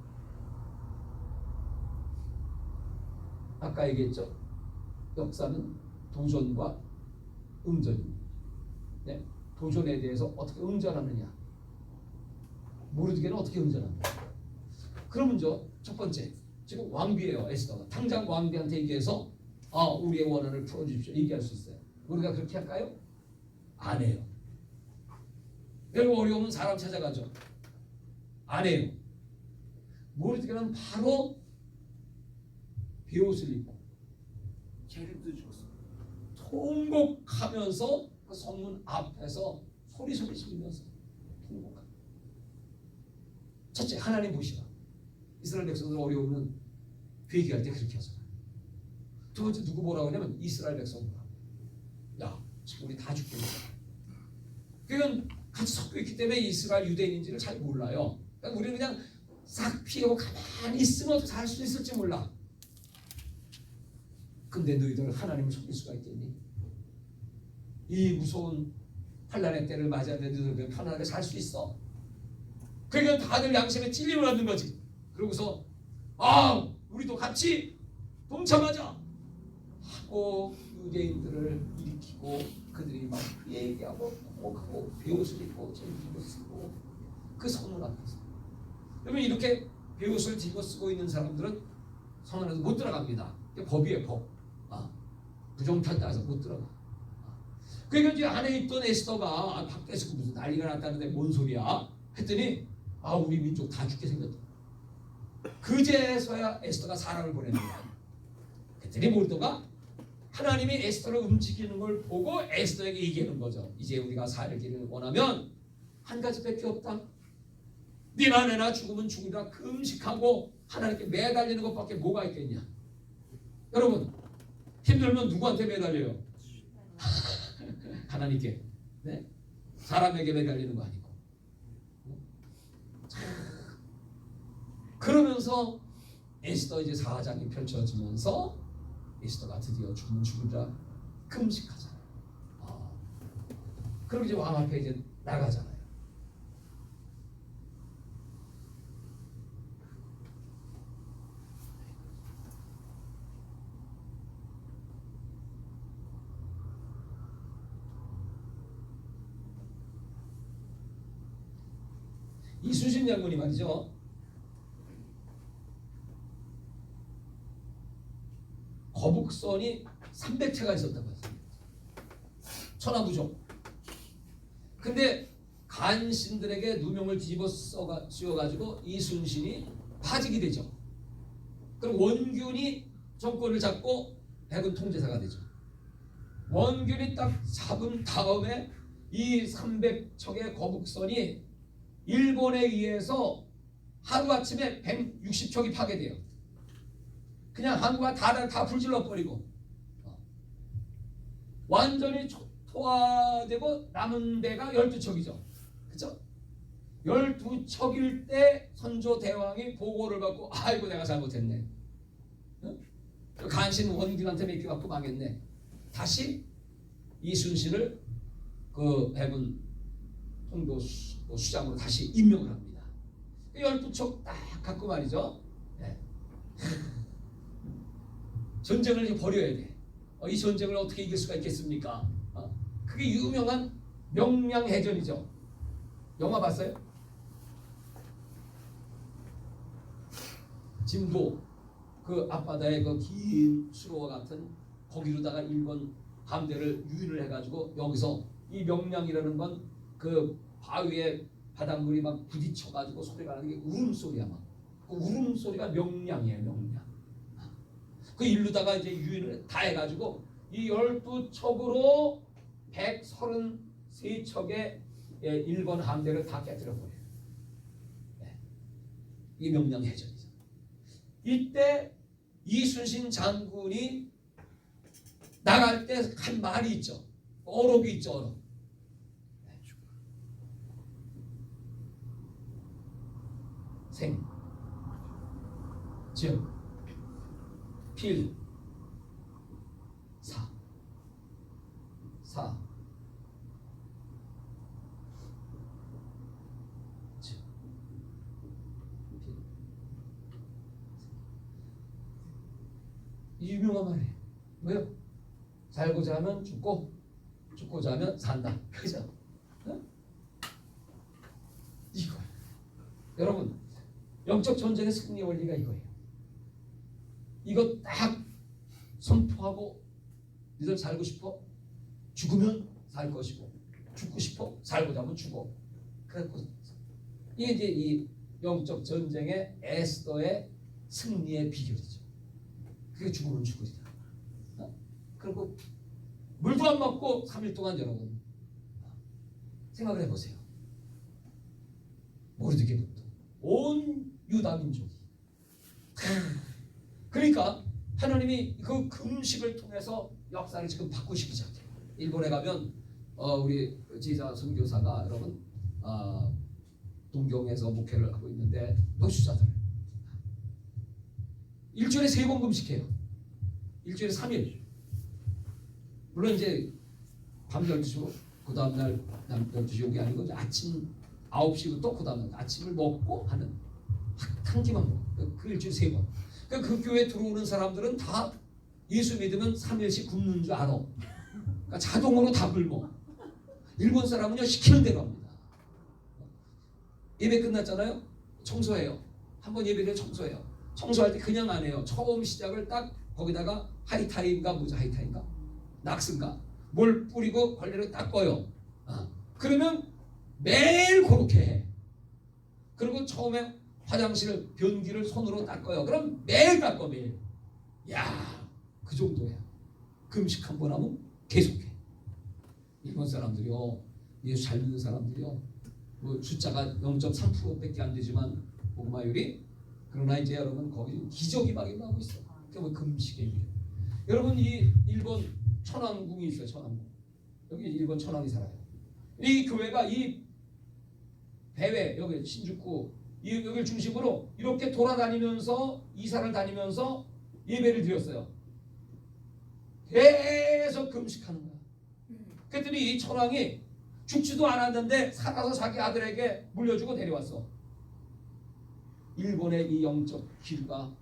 아까 얘기했죠. 역사는 도전과 응전입니다. 네? 도전에 대해서 어떻게 응전하느냐. 모르드게는 어떻게 응전합니까? 그러면 첫 번째, 지금 왕비예요, 에스더가. 당장 왕비한테 얘기해서 우리의 원한을 풀어주십시오 얘기할 수 있어요. 우리가 그렇게 할까요? 안 해요. 여러분, 어려우면 사람 찾아가죠. 안 해요. 모르드게는 바로 베옷을 입고 재림도 죽었어. 통곡하면서 그 성문 앞에서 소리 지르면서 통곡합니다. 첫째, 하나님 보시라. 이스라엘 백성들 어려우면 회개할 때 그렇게 하잖아요. 두 번째, 누구 보라고 하냐면 이스라엘 백성 보라. 야, 지금 우리 다 죽겠네. 그건 같이 섞여 있기 때문에 이스라엘 유대인인지를 잘 몰라요. 그러니까 우리는 그냥 싹 피하고 가만히 있으면 어떻게 살 수 있을지 몰라. 근데 너희들 하나님을 속일 수가 있겠니? 이 무서운 환난의 때를 맞이하는데 너희들 편안하게 살 수 있어? 그러니까 다들 양심에 찔림을 얻는 거지. 그러고서 우리도 같이 동참하자 하고 유대인들을 일으키고 그들이 막 얘기하고 통곡하고 베옷을 입고 재림도 쓰고 그 성문 앞에서. 그러면 이렇게 베옷을 뒤집어 쓰고 있는 사람들은 성문 안에서 못 들어갑니다. 법이에요, 법. 부정탄 따라서 못 들어가. 그러니까 이제 안에 있던 에스더가 밖에서 무슨 난리가 났다는데 뭔 소리야? 했더니 우리 민족 다 죽게 생겼다. 그제서야 에스더가 사람을 보내는 거야. 그랬더니 모르드게가 하나님이 에스더를 움직이는 걸 보고 에스더에게 얘기하는 거죠. 이제 우리가 살기를 원하면 한 가지밖에 없다. 네나 내나 죽으면 죽으리라 금식하고 하나님께 매달리는 것밖에 뭐가 있겠냐. 여러분 힘들면 누구한테 매달려요? 하나님께. 네? 사람에게 매달리는 거 아니고. 그러면서 에스더 이제 4장이 펼쳐지면서 에스더가 드디어 죽으면 죽으리라 금식하잖아요. 그럼 이제 왕 앞에 이제 나가잖아요. 이순신 장군이 말이죠. 거북선이 300채가 있었다고 했어요. 천하부족. 근데 간신들에게 누명을 뒤집어 씌워가지고 이순신이 파직이 되죠. 그럼 원균이 정권을 잡고 해군 통제사가 되죠. 원균이 딱 잡은 다음에 이 300척의 거북선이 일본에 의해서 하루아침에 160척이 파괴돼요. 그냥 한국가 다 불질러 버리고 완전히 초토화되고 남은 데가 12척이죠. 그렇죠? 12척일 때 선조 대왕이 보고를 받고 아이고 내가 잘못했네. 간신 원균한테 맡겨갖고 망했네. 다시 이순신을 그 해군 통도 수장으로 다시 임명을 합니다. 12척 딱 갖고 말이죠. 네. 전쟁을 이제 벌여야 돼. 이 전쟁을 어떻게 이길 수가 있겠습니까? 그게 유명한 명량해전이죠. 영화 봤어요? 진도 그 앞바다에 그 긴 수로와 같은 거기로다가 일본 함대를 유인을 해가지고 여기서 이 명량이라는 건 그 바위에 바닷물이 막 부딪혀가지고 소리가 나는 게 울음소리야 막. 그 울음소리가 명량이에요, 명량. 그 일루다가 이제 유인을 다 해가지고 이 12척으로 133척의 일본 함대를 다 깨뜨려 버려요. 네. 이게 명량해전이죠. 이때 이순신 장군이 나갈 때 한 말이 있죠. 어록이 있죠. 어록. 생, 즉, 필, 사, 즉, 필. 이 유명한 말이에요. 왜요? 살고자 하면 죽고, 죽고자 하면 산다. 그죠? 이거. 여러분. 영적 전쟁의 승리 원리가 이거예요. 이거 딱 선포하고 니들 살고 싶어? 죽으면 살 것이고 죽고 싶어? 살고자 하면 죽어. 그래서 이게 이제 이 영적 전쟁의 에스더의 승리의 비결이죠. 그게 죽으면 죽으리라. 그리고 물도 안 먹고 3일 동안 여러분 생각을 해보세요. 모르드게부터 온 유다 민족이. 그러니까 하나님이 그 금식을 통해서 역사를 지금 바꾸시기 시작해요. 일본에 가면 우리 지자 선교사가 여러분 동경에서 목회를 하고 있는데 노숙자들 일주일에 3번 금식해요. 일주일에 3일. 물론 이제 밤 12시로 그 다음날 12시 오게 아니고 아침 9시부터 그 다음날 아침을 먹고 하는 한 끼만 먹어. 그 일주일에 3번. 그러니까 그 교회에 들어오는 사람들은 다 예수 믿으면 3일씩 굶는 줄 알아. 그러니까 자동으로 다 굶어. 일본 사람은요 시키는 대로 합니다. 예배 끝났잖아요. 청소해요. 한번 예배를 청소해요. 청소할 때 그냥 안 해요. 처음 시작을 딱 거기다가 하이타임인가 뭐죠? 하이타임인가? 낙스인가? 뭘 뿌리고 걸레를 닦아요. 그러면 매일 그렇게 해. 그리고 처음에 화장실 변기를 손으로 닦아요. 그럼 매일 닦아 매일. 야, 그 정도야. 금식 한 번 하면 계속해. 일본 사람들이요, 예수 잘 믿는 사람들이요, 뭐 숫자가 0.3%밖에 안 되지만 복마율이, 그러나 이제 여러분 거기 기적이 막 일어나고 있어. 그게 뭐 금식의 일. 여러분 이 일본 천황궁이 있어요. 천황궁. 여기 일본 천황이 살아요. 이 교회가 이 배회 여기 신주쿠 여기를 중심으로 이렇게 돌아다니면서 이사를 다니면서 예배를 드렸어요. 계속 금식하는 거야. 그랬더니 이 천황이 죽지도 않았는데 살아서 자기 아들에게 물려주고 데려왔어. 일본의 이 영적 기류가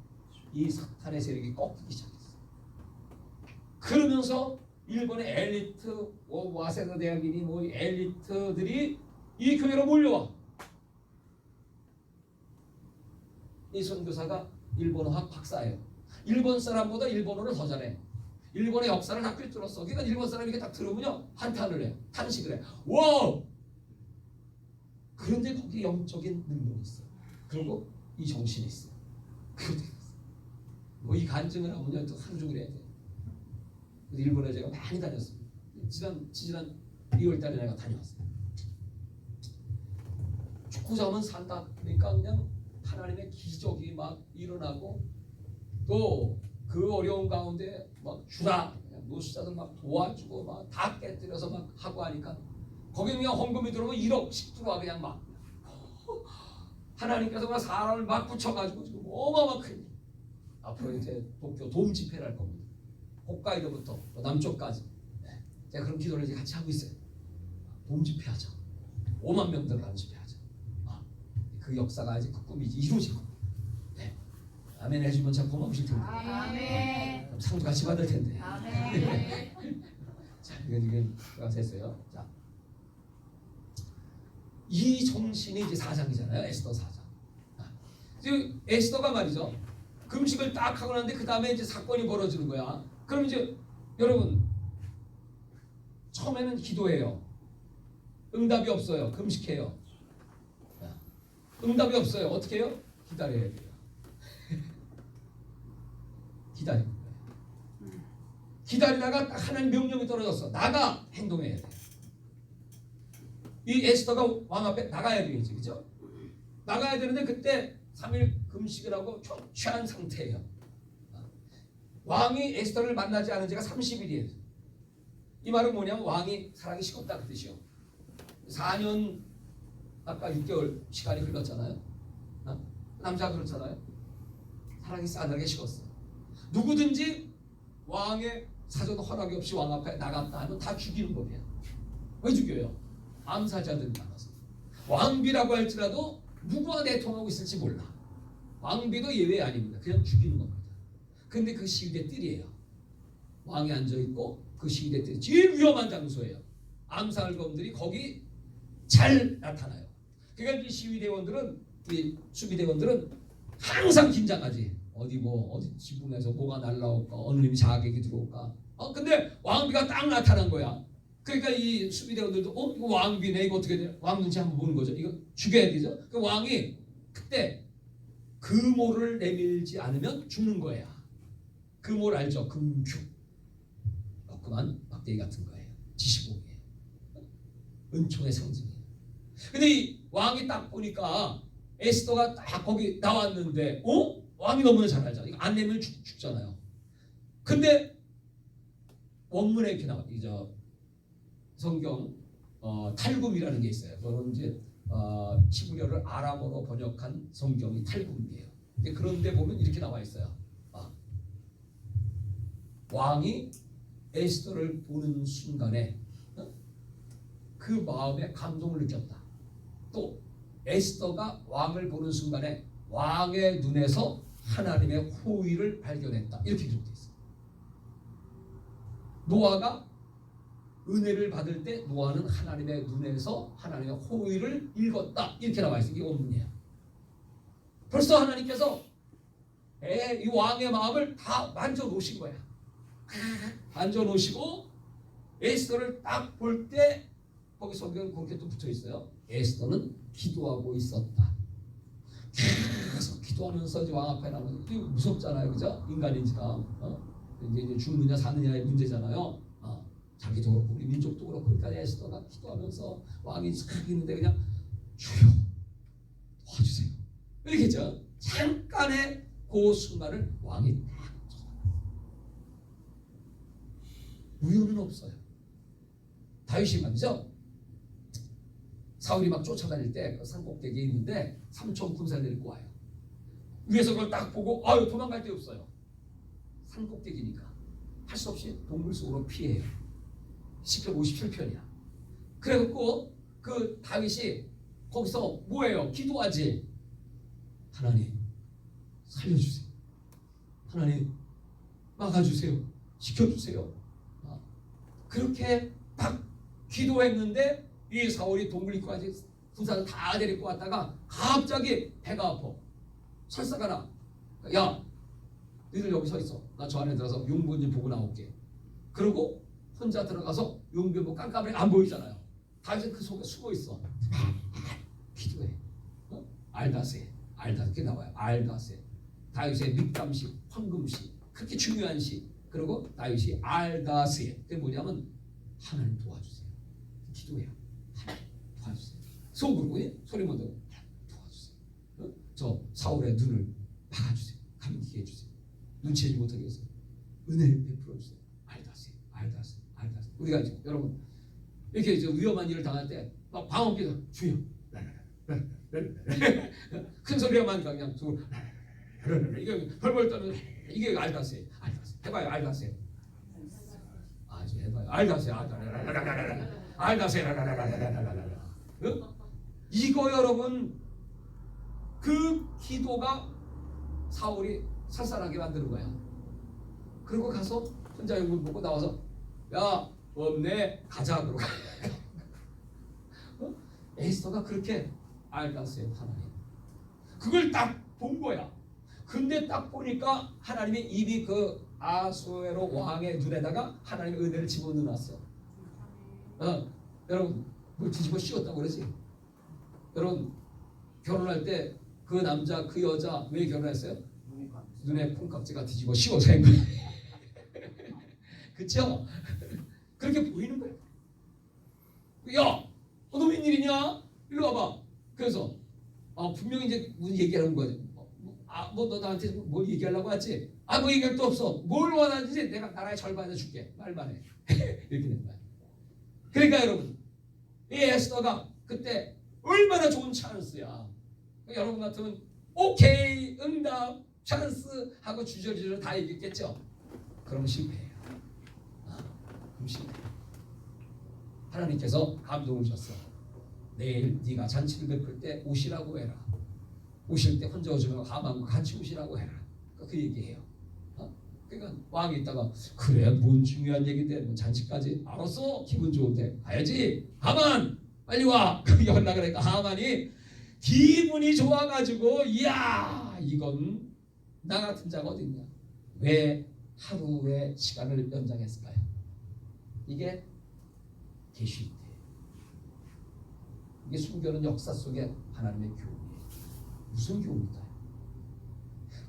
이 사탄의 세력이 꺾이기 시작했어. 그러면서 일본의 엘리트, 와세다 대학이니 뭐 엘리트들이 이 교회로 몰려와. 이 선교사가 일본어학 박사예요. 일본 사람보다 일본어를 더 잘해. 일본의 역사를 다 꿰뚫었어. 그러니까 일본 사람이 이게 딱 들으면요 한탄을 해, 탄식을 해. 와! 그런데 거기 영적인 능력이 있어. 그리고 이 정신이 있어. 뭐 이 간증을 하면 또 하루 종일 해야 돼. 일본에 제가 많이 다녔어요. 지난 2월달에 내가 다녀왔어요. 축구장은 산다. 그러니까 그냥 하나님의 기적이 막 일어나고 또 그 어려운 가운데 막 주라 노숙자들 막 도와주고 막 다 깨뜨려서 막 하고 하니까 거기 그냥 헌금이 들어오면 1억씩 들어와 그냥 막 하나님께서 그냥 사람을 막 붙여가지고 지금 어마어마한 앞으로 이제 도쿄 돔 집회를 할 겁니다. 홋카이도부터 남쪽까지. 네. 제가 그런 기도를 이제 같이 하고 있어요. 돔 집회하자. 5만 명 들어가는 집회하자. 그 역사가 아직 그 꿈이 이루어질 겁니다. 네. 아멘 해주면 참 고마우실 텐데. 아멘. 상도 같이 받을 텐데. 아멘. 자, 이건 됐어요. 자, 이 정신이 이제 4장이잖아요. 에스더 4장. 지금 에스더가 말이죠. 금식을 딱 하고 나는데 그 다음에 이제 사건이 벌어지는 거야. 그럼 이제 여러분 처음에는 기도해요. 응답이 없어요. 금식해요. 응답이 없어요. 어떻게 해요? 기다려야 돼요. 기다리는 거예요. 기다리다가 딱 하나님 명령이 떨어졌어. 나가 행동해야 돼. 이 에스더가 왕 앞에 나가야 되겠지, 그죠? 나가야 되는데 그때 3일 금식을 하고 취한 상태예요. 왕이 에스더를 만나지 않은 지가 30일이에요. 이 말은 뭐냐면 왕이 사랑이 식었다 그 뜻이요. 4년 아까 6개월 시간이 흘렀잖아요. 남자가 그렇잖아요. 사랑이 싸늘하게 식었어요. 누구든지 왕의 사전 허락이 없이 왕 앞에 나갔다 하면 다 죽이는 법이에요. 왜 죽여요? 암사자들이 많아서. 왕비라고 할지라도 누구와 내통하고 있을지 몰라. 왕비도 예외 아닙니다. 그냥 죽이는 겁니다. 근데 그 시위대 뜰이에요. 왕이 앉아있고 그 시위대 뜰이 제일 위험한 장소예요. 암살범들이 거기 잘 나타나요. 그러니까 이 시위대원들은, 이 수비대원들은 항상 긴장하지. 어디 지붕에서 뭐가 날라올까, 어느 놈이 자객이 들어올까. 근데 왕비가 딱 나타난 거야. 그러니까 이 수비대원들도 이거 왕비네, 이거 어떻게 돼? 왕 눈치 한번 보는 거죠. 이거 죽여야 되죠. 그 왕이 그때 금오를 내밀지 않으면 죽는 거야. 금오를 알죠? 금규. 그만 막대기 같은 거예요. 지시복이에요. 은총의 상징이에요. 근데 이 왕이 딱 보니까 에스더가 딱 거기 나왔는데, 왕이 너무나 잘 알잖아. 이거 안 내면 죽잖아요. 근데 원문에 이렇게 나와. 성경 탈굼이라는 게 있어요. 그거는 이제 히브리어를 아람어로 번역한 성경이 탈굼이에요. 근데 그런데 보면 이렇게 나와 있어요. 왕이 에스더를 보는 순간에 그 마음에 감동을 느꼈다. 또 에스더가 왕을 보는 순간에 왕의 눈에서 하나님의 호의를 발견했다. 이렇게 기록되어 있어요. 노아가 은혜를 받을 때 노아는 하나님의 눈에서 하나님의 호의를 읽었다. 이렇게 나와 있어요. 이게 원문이에요. 벌써 하나님께서 이 왕의 마음을 다 만져 놓으신 거야. 만져 놓으시고 에스더를 딱 볼 때 거기 성경에 그렇게 또 붙어 있어요. 에스더는 기도하고 있었다. 계속 기도하면서 이제 왕 앞에 나오면 무섭잖아요, 그죠? 인간인지라 이제 죽느냐 사느냐의 문제잖아요. 자기도 그렇고 우리 민족도 그렇고 그러니까 에스더가 기도하면서 왕이 그렇게 있는데 그냥 주여 도와주세요 이렇게 했죠. 잠깐의 그 순간을 왕이 딱 우연은 없어요. 다윗이 말이죠. 사울이 막 쫓아다닐 때 그 산꼭대기에 있는데 삼촌 군사를 데리고 와요. 위에서 그걸 딱 보고 도망갈 데 없어요. 산꼭대기니까 할 수 없이 동굴 속으로 피해요. 시편 57편이야. 그래갖고 그 다윗이 거기서 뭐예요? 기도하지. 하나님 살려주세요. 하나님 막아주세요. 지켜주세요. 그렇게 딱 기도했는데 이 사울이 동굴 입구까지 군사를 다 데리고 왔다가 갑자기 배가 아파. 설사가 나. 야 너희들 여기 서 있어. 나 저 안에 들어가서 용변 좀 보고 나올게. 그리고 혼자 들어가서 용변 보고 깜깜하게 안 보이잖아요. 다윗은 그 속에 숨어 있어. 기도해. 알다세 그게 나와요. 알다세. 다윗의 믹담시, 황금시, 그렇게 중요한 시. 그리고 다윗이 알다세. 그게 뭐냐면 하나님 도와주세요. 기도해요. 하나님 도와주세요. 속으로 소리 못 듣고 도와주세요. 저 사울의 눈을 막아주세요. 감기게 해주세요. 눈치채지 못하게 해서 은혜를 베풀어 주세요. 알다세. 우리가 이제 여러분 이렇게 이제 위험한 일을 당할 때 막 방언기도 주여 큰 소리만 그냥 이게 벌벌 떠는 이게 알다세. 해봐요. 알다세. 아주 해봐요. 알다세. 이거 여러분 그 기도가 사울이 살살하게 만드는 거야. 그리고 가서 혼자 용을 보고 나와서 야 없네 가자 그러고 에스더가 그렇게 알다세 하나님 그걸 딱 본 거야. 근데 딱 보니까 하나님이 이미 그 아수에로 왕의 눈에다가 하나님의 은혜를 집어넣어놨어. 여러분 뭘 뒤집어 씌웠다고 그러지? 여러분 결혼할 때 그 남자 그 여자 왜 결혼했어요? 눈에 콩깍지가 뒤집어 씌워서 한 거예요. 그쵸? 그렇게 보이는 거예요. 야, 너 웬일이냐? 일로 와봐. 그래서 분명히 이제 무슨 얘기하는 거지. 너 나한테 뭘 얘기하려고 하지? 뭐 얘기할 거 없어. 뭘 원하는지 내가 나라의 절반을 줄게. 말만 해. 이렇게 된 거야. 그러니까 여러분, 이 에스더가 그때 얼마나 좋은 찬스야. 여러분 같으면 오케이, 응답, 찬스 하고 주저주저 다 얘기했겠죠. 그럼 실패해요. 그럼 실패. 하나님께서 감동을 줬어. 내일 네가 잔치를 베풀 때 오시라고 해라. 오실 때 혼자 오지 말고 하만과 같이 오시라고 해라. 그 얘기해요. 그러니까 왕이 있다가 그래 뭔 중요한 얘기인데 뭐 잔치까지 알았어 기분 좋은데 가야지. 하만 빨리 와. 그 연락을 하니까 하만이 기분이 좋아가지고 이야 이건 나 같은 자가 어디 있냐. 왜 하루의 시간을 연장했을까요? 이게 계시때 이게 숨겨놓은 역사 속에 하나님의 교훈이에요. 무슨 교훈일까요?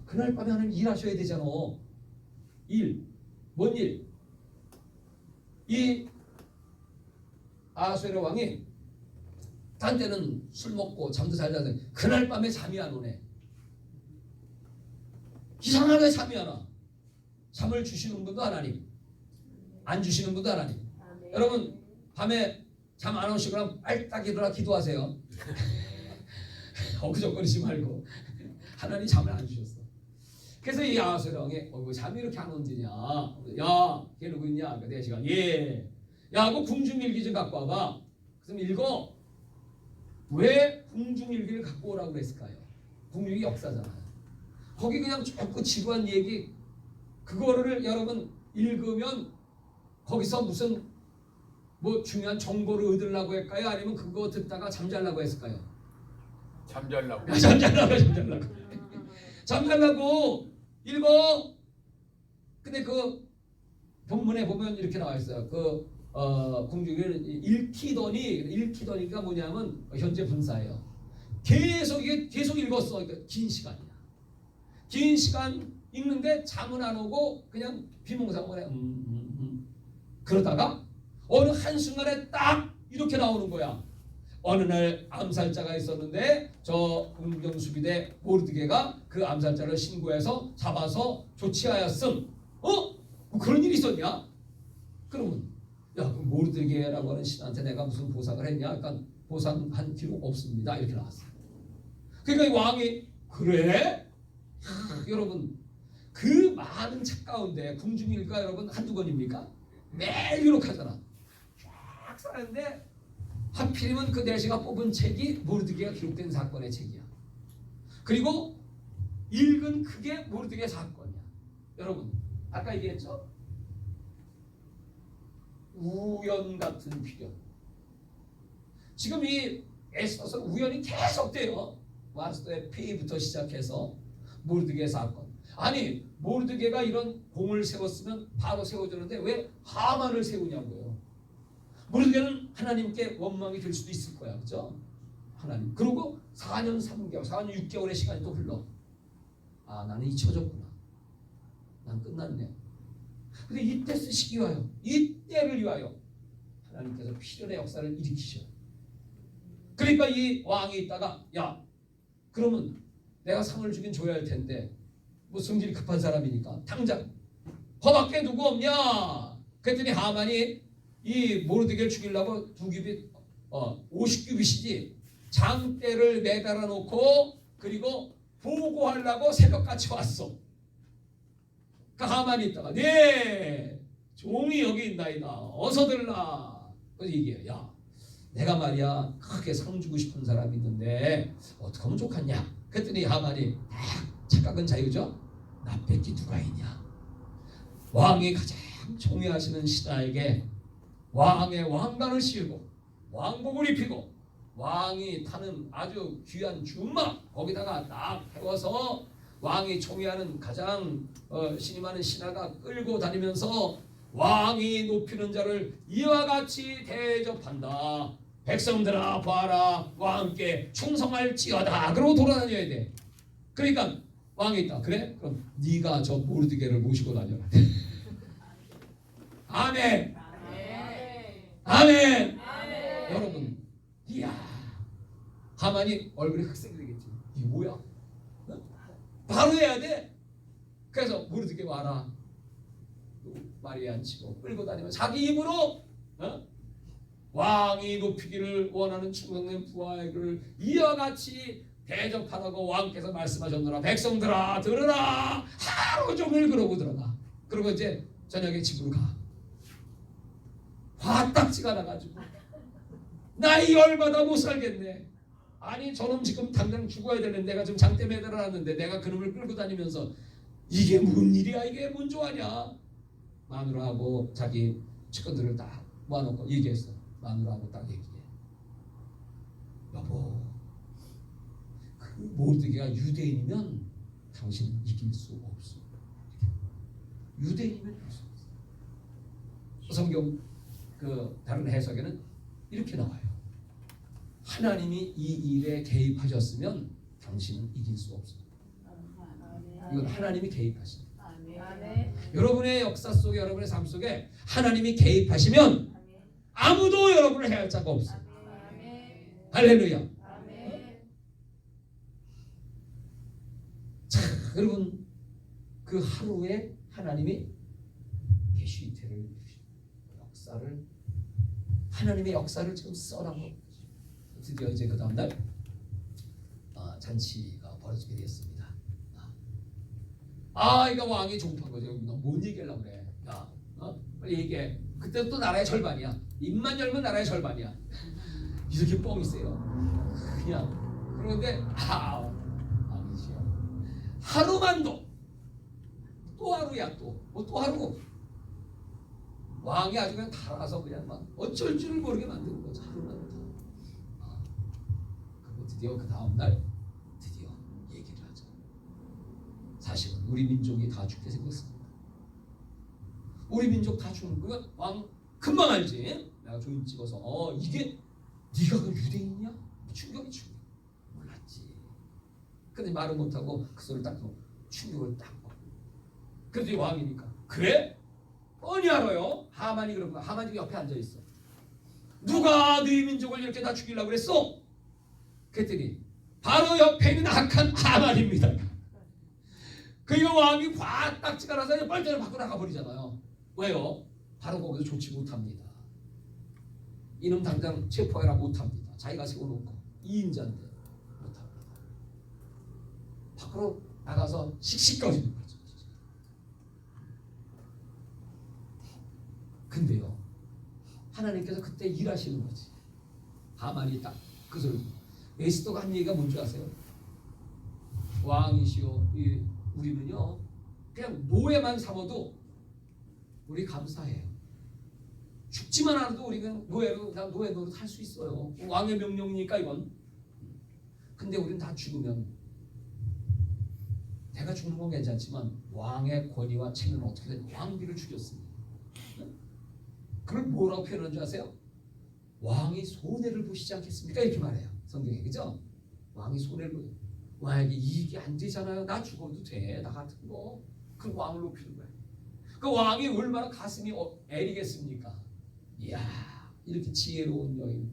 그날 밤에 하나님 일하셔야 되잖아. 뭔 일? 이 아수에로 왕이 딴 때는 술 먹고 잠도 잘 자는데 그날 밤에 잠이 안 오네. 이상하게 잠이 안 와. 잠을 주시는 분도 하나님, 안 주시는 분도 하나님. 여러분 밤에 잠 안 오시거나 빨딱 일어나 기도하세요. 어그적거리지 말고 하나님 잠을 안 주셨어. 그래서 이 아하스로 왕이 잠이 이렇게 안 온지냐. 야, 걔 누구 있냐? 그 4시간. 예. 야, 그 궁중일기 좀 갖고 와봐. 그래서 읽어. 왜 궁중일기를 갖고 오라고 그랬을까요? 궁중이 역사잖아요. 거기 그냥 좁고 지루한 얘기 그거를 여러분 읽으면 거기서 무슨 뭐 중요한 정보를 얻으려고 할까요? 아니면 그거 듣다가 잠자려고 했을까요? 잠잘라고. 잠자려고 읽어. 근데 그 본문에 보면 이렇게 나와 있어요. 궁중을 읽히더니가 뭐냐면 현재 분사예요. 계속 읽었어. 그러니까 긴 시간이야. 긴 시간 읽는데 잠은 안 오고 그냥 비몽사몽해. 그러다가 어느 한순간에 딱 이렇게 나오는 거야. 어느 날 암살자가 있었는데 저 운경수비대 모르드게가 그 암살자를 신고해서 잡아서 조치하였음. 뭐 그런 일이 있었냐? 그러면 야, 그럼 모르드게라고 하는 신한테 내가 무슨 보상을 했냐? 그러니까 보상한 기록 없습니다. 이렇게 나왔어. 그러니까 이 왕이 그래? 여러분 그 많은 책 가운데 궁중일가 여러분 한두 권입니까? 매일 기록하잖아. 쫙 써는데 하필이면 그 내시가 뽑은 책이 모르드게가 기록된 사건의 책이야. 그리고 읽은 그게 모르드게 사건이야. 여러분 아까 얘기했죠? 우연 같은 필연. 지금 이 에스더서 우연이 계속돼요. 와스도의 폐위부터 시작해서 모르드게 사건. 아니 모르드게가 이런 공을 세웠으면 바로 세워주는데 왜 하만을 세우냐고요. 모르드게는 하나님께 원망이 될 수도 있을 거야. 그죠? 하나님. 그리고 4년 3개월 4년 6개월의 시간이 또 흘러. 아 나는 잊혀졌구나. 난 끝났네. 근데 이때 쓰시기 위하여 이때를 위하여 하나님께서 필연의 역사를 일으키셔. 그러니까 이 왕이 있다가 야 그러면 내가 상을 주긴 줘야 할 텐데 뭐 성질이 급한 사람이니까 당장 허밖에 누구 없냐? 그랬더니 하만이 이 모르드게를 죽이려고 2규빗 50규빗이지 장대를 매달아 놓고 그리고 보고하려고 새벽같이 왔어. 그 하만이 있다가 네 종이 여기 있나이다. 어서 들라. 그래서 얘기해. 야 내가 말이야 크게 상 주고 싶은 사람이 있는데 어떻게 하면 좋겠냐? 그랬더니 하만이 착각은 자유죠. 나 뺏기 누가 있냐? 왕이 가장 총애하시는 신하에게 왕의 왕관을 씌우고 왕복을 입히고 왕이 타는 아주 귀한 준막 거기다가 딱 태워서 왕이 총애하는 가장 신임하는 신하가 끌고 다니면서 왕이 높이는 자를 이와 같이 대접한다. 백성들아 봐라 왕께 충성할지어다. 그러고 돌아다녀야 돼. 그러니까 왕이 있다. 그래? 그럼 네가 저 모르드게를 모시고 다녀라. 아멘. 아멘. 아멘. 여러분, 이야, 하만이 얼굴이 흑색이 되겠지. 이게 뭐야? 바로 해야 돼. 그래서 모르드게 와라. 말이 안 치고 끌고 다니면 자기 입으로 왕이 높이기를 원하는 충성된 부하에게 이와 같이 대접하라고 왕께서 말씀하셨노라. 백성들아 들으라. 하루 종일 그러고 들어가. 그리고 이제 저녁에 집으로 가. 화딱지가 나가지고 나 이 열받아 못 살겠네. 아니 저놈 지금 당장 죽어야 되는데 내가 지금 장대 매달아놨는데 내가 그놈을 끌고 다니면서 이게 뭔 일이야. 이게 뭔 좋아하냐. 마누라하고 자기 측근들을 딱 모아놓고 얘기했어. 마누라하고 딱 얘기해. 여보 그 모르드게가 유대인이면 당신 이길 수 없어. 유대인이면 이길 수 없어. 성경 그 다른 해석에는 이렇게 나와요. 하나님이 이 일에 개입하셨으면 당신은 이길 수 없습니다. 이건 하나님이 개입하신. 여러분의 역사 속에 여러분의 삶 속에 하나님이 개입하시면 아무도 여러분을 해할 자가 없어요. 할렐루야. 자, 여러분 그 하루에 하나님이 계시태를 역사를 하나님의 역사를 지금 써나고 드디어 이제 그 다음 날 잔치가 벌어지게 되었습니다. 이거 왕이 조급한 거죠. 뭔 얘기하려고 그래? 야, 빨리 얘기해. 그때 또 나라의 절반이야. 입만 열면 나라의 절반이야. 이렇게 뻥이 세요. 그냥 그런데 아니지요. 하루만도 또 하루야 또 하루. 왕이 아주 그냥 달아서 그냥 막 어쩔 줄을 모르게 만드는 거죠. 하루만도. 그리고 드디어 그 다음 날 드디어 얘기를 하죠. 사실은 우리 민족이 다 죽게 생겼습니다. 우리 민족 다 죽는 거 왕 금방 알지? 내가 조임 찍어서 이게 네가 그 유대인이야? 충격이 몰랐지. 근데 말을 못하고 그 소리를 딱 충격을 딱 그래도 왕이니까. 그래? 뻔히 알아요. 하만이 그런 거야. 하만이 옆에 앉아 있어. 누가 너희 민족을 이렇게 다 죽이려고 그랬어? 그랬더니 바로 옆에 있는 악한 하만입니다. 그러니까 왕이 딱지가 나서 빨대를 받고 나가버리잖아요. 왜요? 바로 거기서 좋지 못합니다. 이놈 당장 체포해라 못합니다. 자기가 세워놓고 2인자인데 못합니다. 밖으로 나가서 씩씩거리는 거죠. 근데요, 하나님께서 그때 일하시는 거지. 하만이 딱 그 소리. 에스더가 한 얘기가 뭔지 아세요? 왕이시여, 우리는요 그냥 노예만 삼아도 우리 감사해요. 죽지만 않아도 우리는 노예로 그냥 노예 노릇 할 수 있어요. 왕의 명령이니까 이건. 근데 우리는 다 죽으면 내가 죽는 건 괜찮지만 왕의 권위와 책임은 어떻게든 왕비를 죽였습니다. 그걸 뭐라고 표현하는 줄 아세요? 왕이 손해를 보시지 않겠습니까? 이렇게 말해요. 성경에. 그죠? 왕이 손해를 보여. 왕에게 이익이 안 되잖아요. 나 죽어도 돼. 나 같은 거. 그 왕을 높이는 거예요. 그 왕이 얼마나 가슴이 애리겠습니까? 이야, 이렇게 지혜로운 여인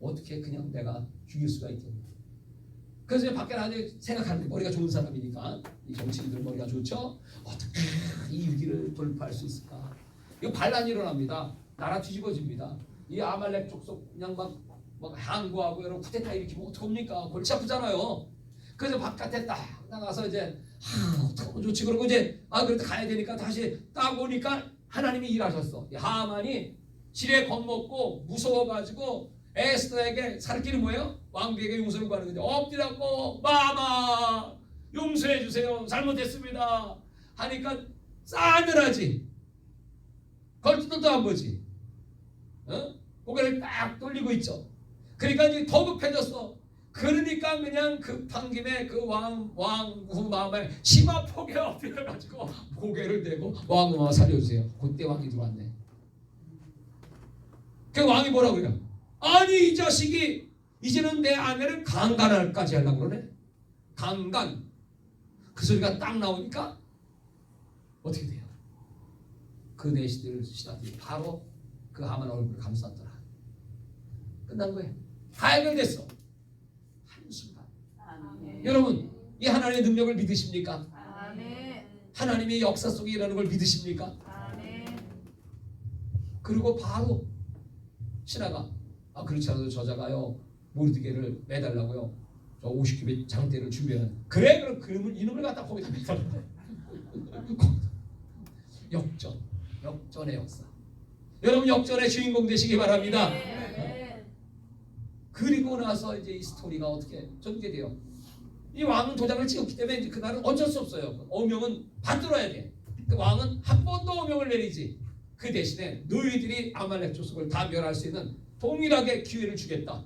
어떻게 그냥 내가 죽일 수가 있겠냐. 그래서 밖에 나가서 생각하는데 머리가 좋은 사람이니까 이 정치인들 머리가 좋죠. 어떻게 이 위기를 돌파할 수 있을까? 이거 반란이 일어납니다. 나라 뒤집어집니다. 이 아말렉 족속 그냥 막 항구하고 여러분 쿠데타 일으키면 어떡합니까? 골치 아프잖아요. 그래서 바깥에 딱 나가서 이제 어떡하면 좋지. 그러고 이제 그래도 가야 되니까 다시 딱 오니까 하나님이 일하셨어. 하만이 지레 겁먹고 무서워가지고 에스더에게 살 길이 뭐예요? 왕비에게 용서를 구하는 건데 엎드려고 마마 용서해 주세요. 잘못했습니다. 하니까 싸늘하지. 걸쭉도 안 보지. 고개를 딱 돌리고 있죠. 그러니까 이제 더 급해졌어. 그러니까 그냥 급한 김에 그 왕후 마마에 치마 폭에 엎드려가지고 고개를 대고 왕후 마마 살려주세요. 그때 왕이 들어왔네. 그 왕이 뭐라고 그래요? 아니 이 자식이 이제는 내 아내를 강간할까지 하려고 그러네. 강간. 그 소리가 딱 나오니까 어떻게 돼요? 그 내시들이 바로 그 하만 얼굴을 감쌌더라. 끝난 거예요. 다 해결됐어. 한순간. 여러분 이 하나님의 능력을 믿으십니까? 아멘. 하나님의 역사 속에 일하는 걸 믿으십니까? 아멘. 그리고 바로 신하가 그렇지 않아도 저자가요 모르드게를 매달라고요 저 50큐빗 장대를 준비하는 그래 그럼 그놈을 이놈을 갖다 거기다 매달라. 역전의 역사. 여러분 역전의 주인공 되시기 바랍니다. 네. 그리고 나서 이제 이 스토리가 어떻게 전개돼요? 이 왕은 도장을 찍었기 때문에 이제 그날은 어쩔 수 없어요. 어명은 받들어야 돼. 그 왕은 한 번 더 어명을 내리지. 그 대신에 너희들이 아말렉 족속을 다 멸할 수 있는 동일하게 기회를 주겠다.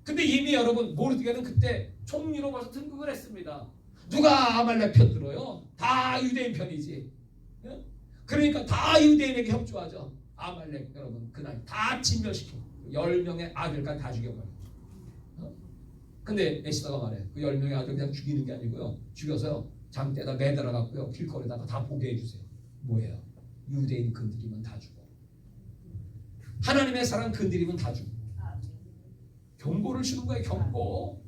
근데 이미 여러분 모르드게는 그때 총리로 벌써 등극을 했습니다. 누가 아말렉 편 들어요? 다 유대인 편이지. 그러니까 다 유대인에게 협조하죠. 아말렉 여러분 그날 다 진멸시켜 10명의 아들까지 다 죽여버려. 근데 에스더가 말해 그 10명의 아들 그냥 죽이는 게 아니고요 죽여서요 장대에다 매달아 갖고요 길거리에다가 다 보게 해주세요. 뭐예요? 유대인 건드리면 다 죽어. 하나님의 사람 건드리면 다 죽어. 경고를 주는 거예요. 경고.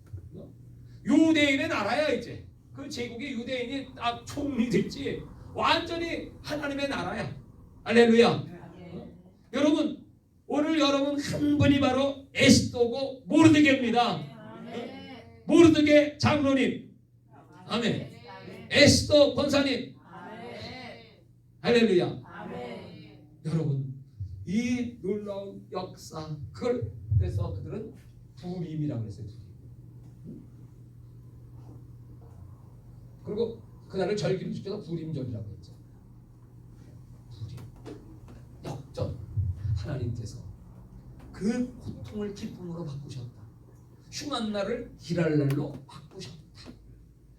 유대인의 나라야 이제. 그 제국의 유대인이 총리 됐지 완전히 하나님의 나라야. 할렐루야. 여러분 오늘 여러분 한 분이 바로 에스더고 모르드게입니다. 모르드게 장로님. 아멘. 에스더 권사님. 할렐루야. 여러분 이 놀라운 역사 그걸 그래서 그들은 부림이라고 했어요. 그리고 그날을 절기를 지켜서 부림절이라고 했죠. 부림 역전. 하나님께서 그 고통을 기쁨으로 바꾸셨다. 흉한 날을 길할 날로 바꾸셨다.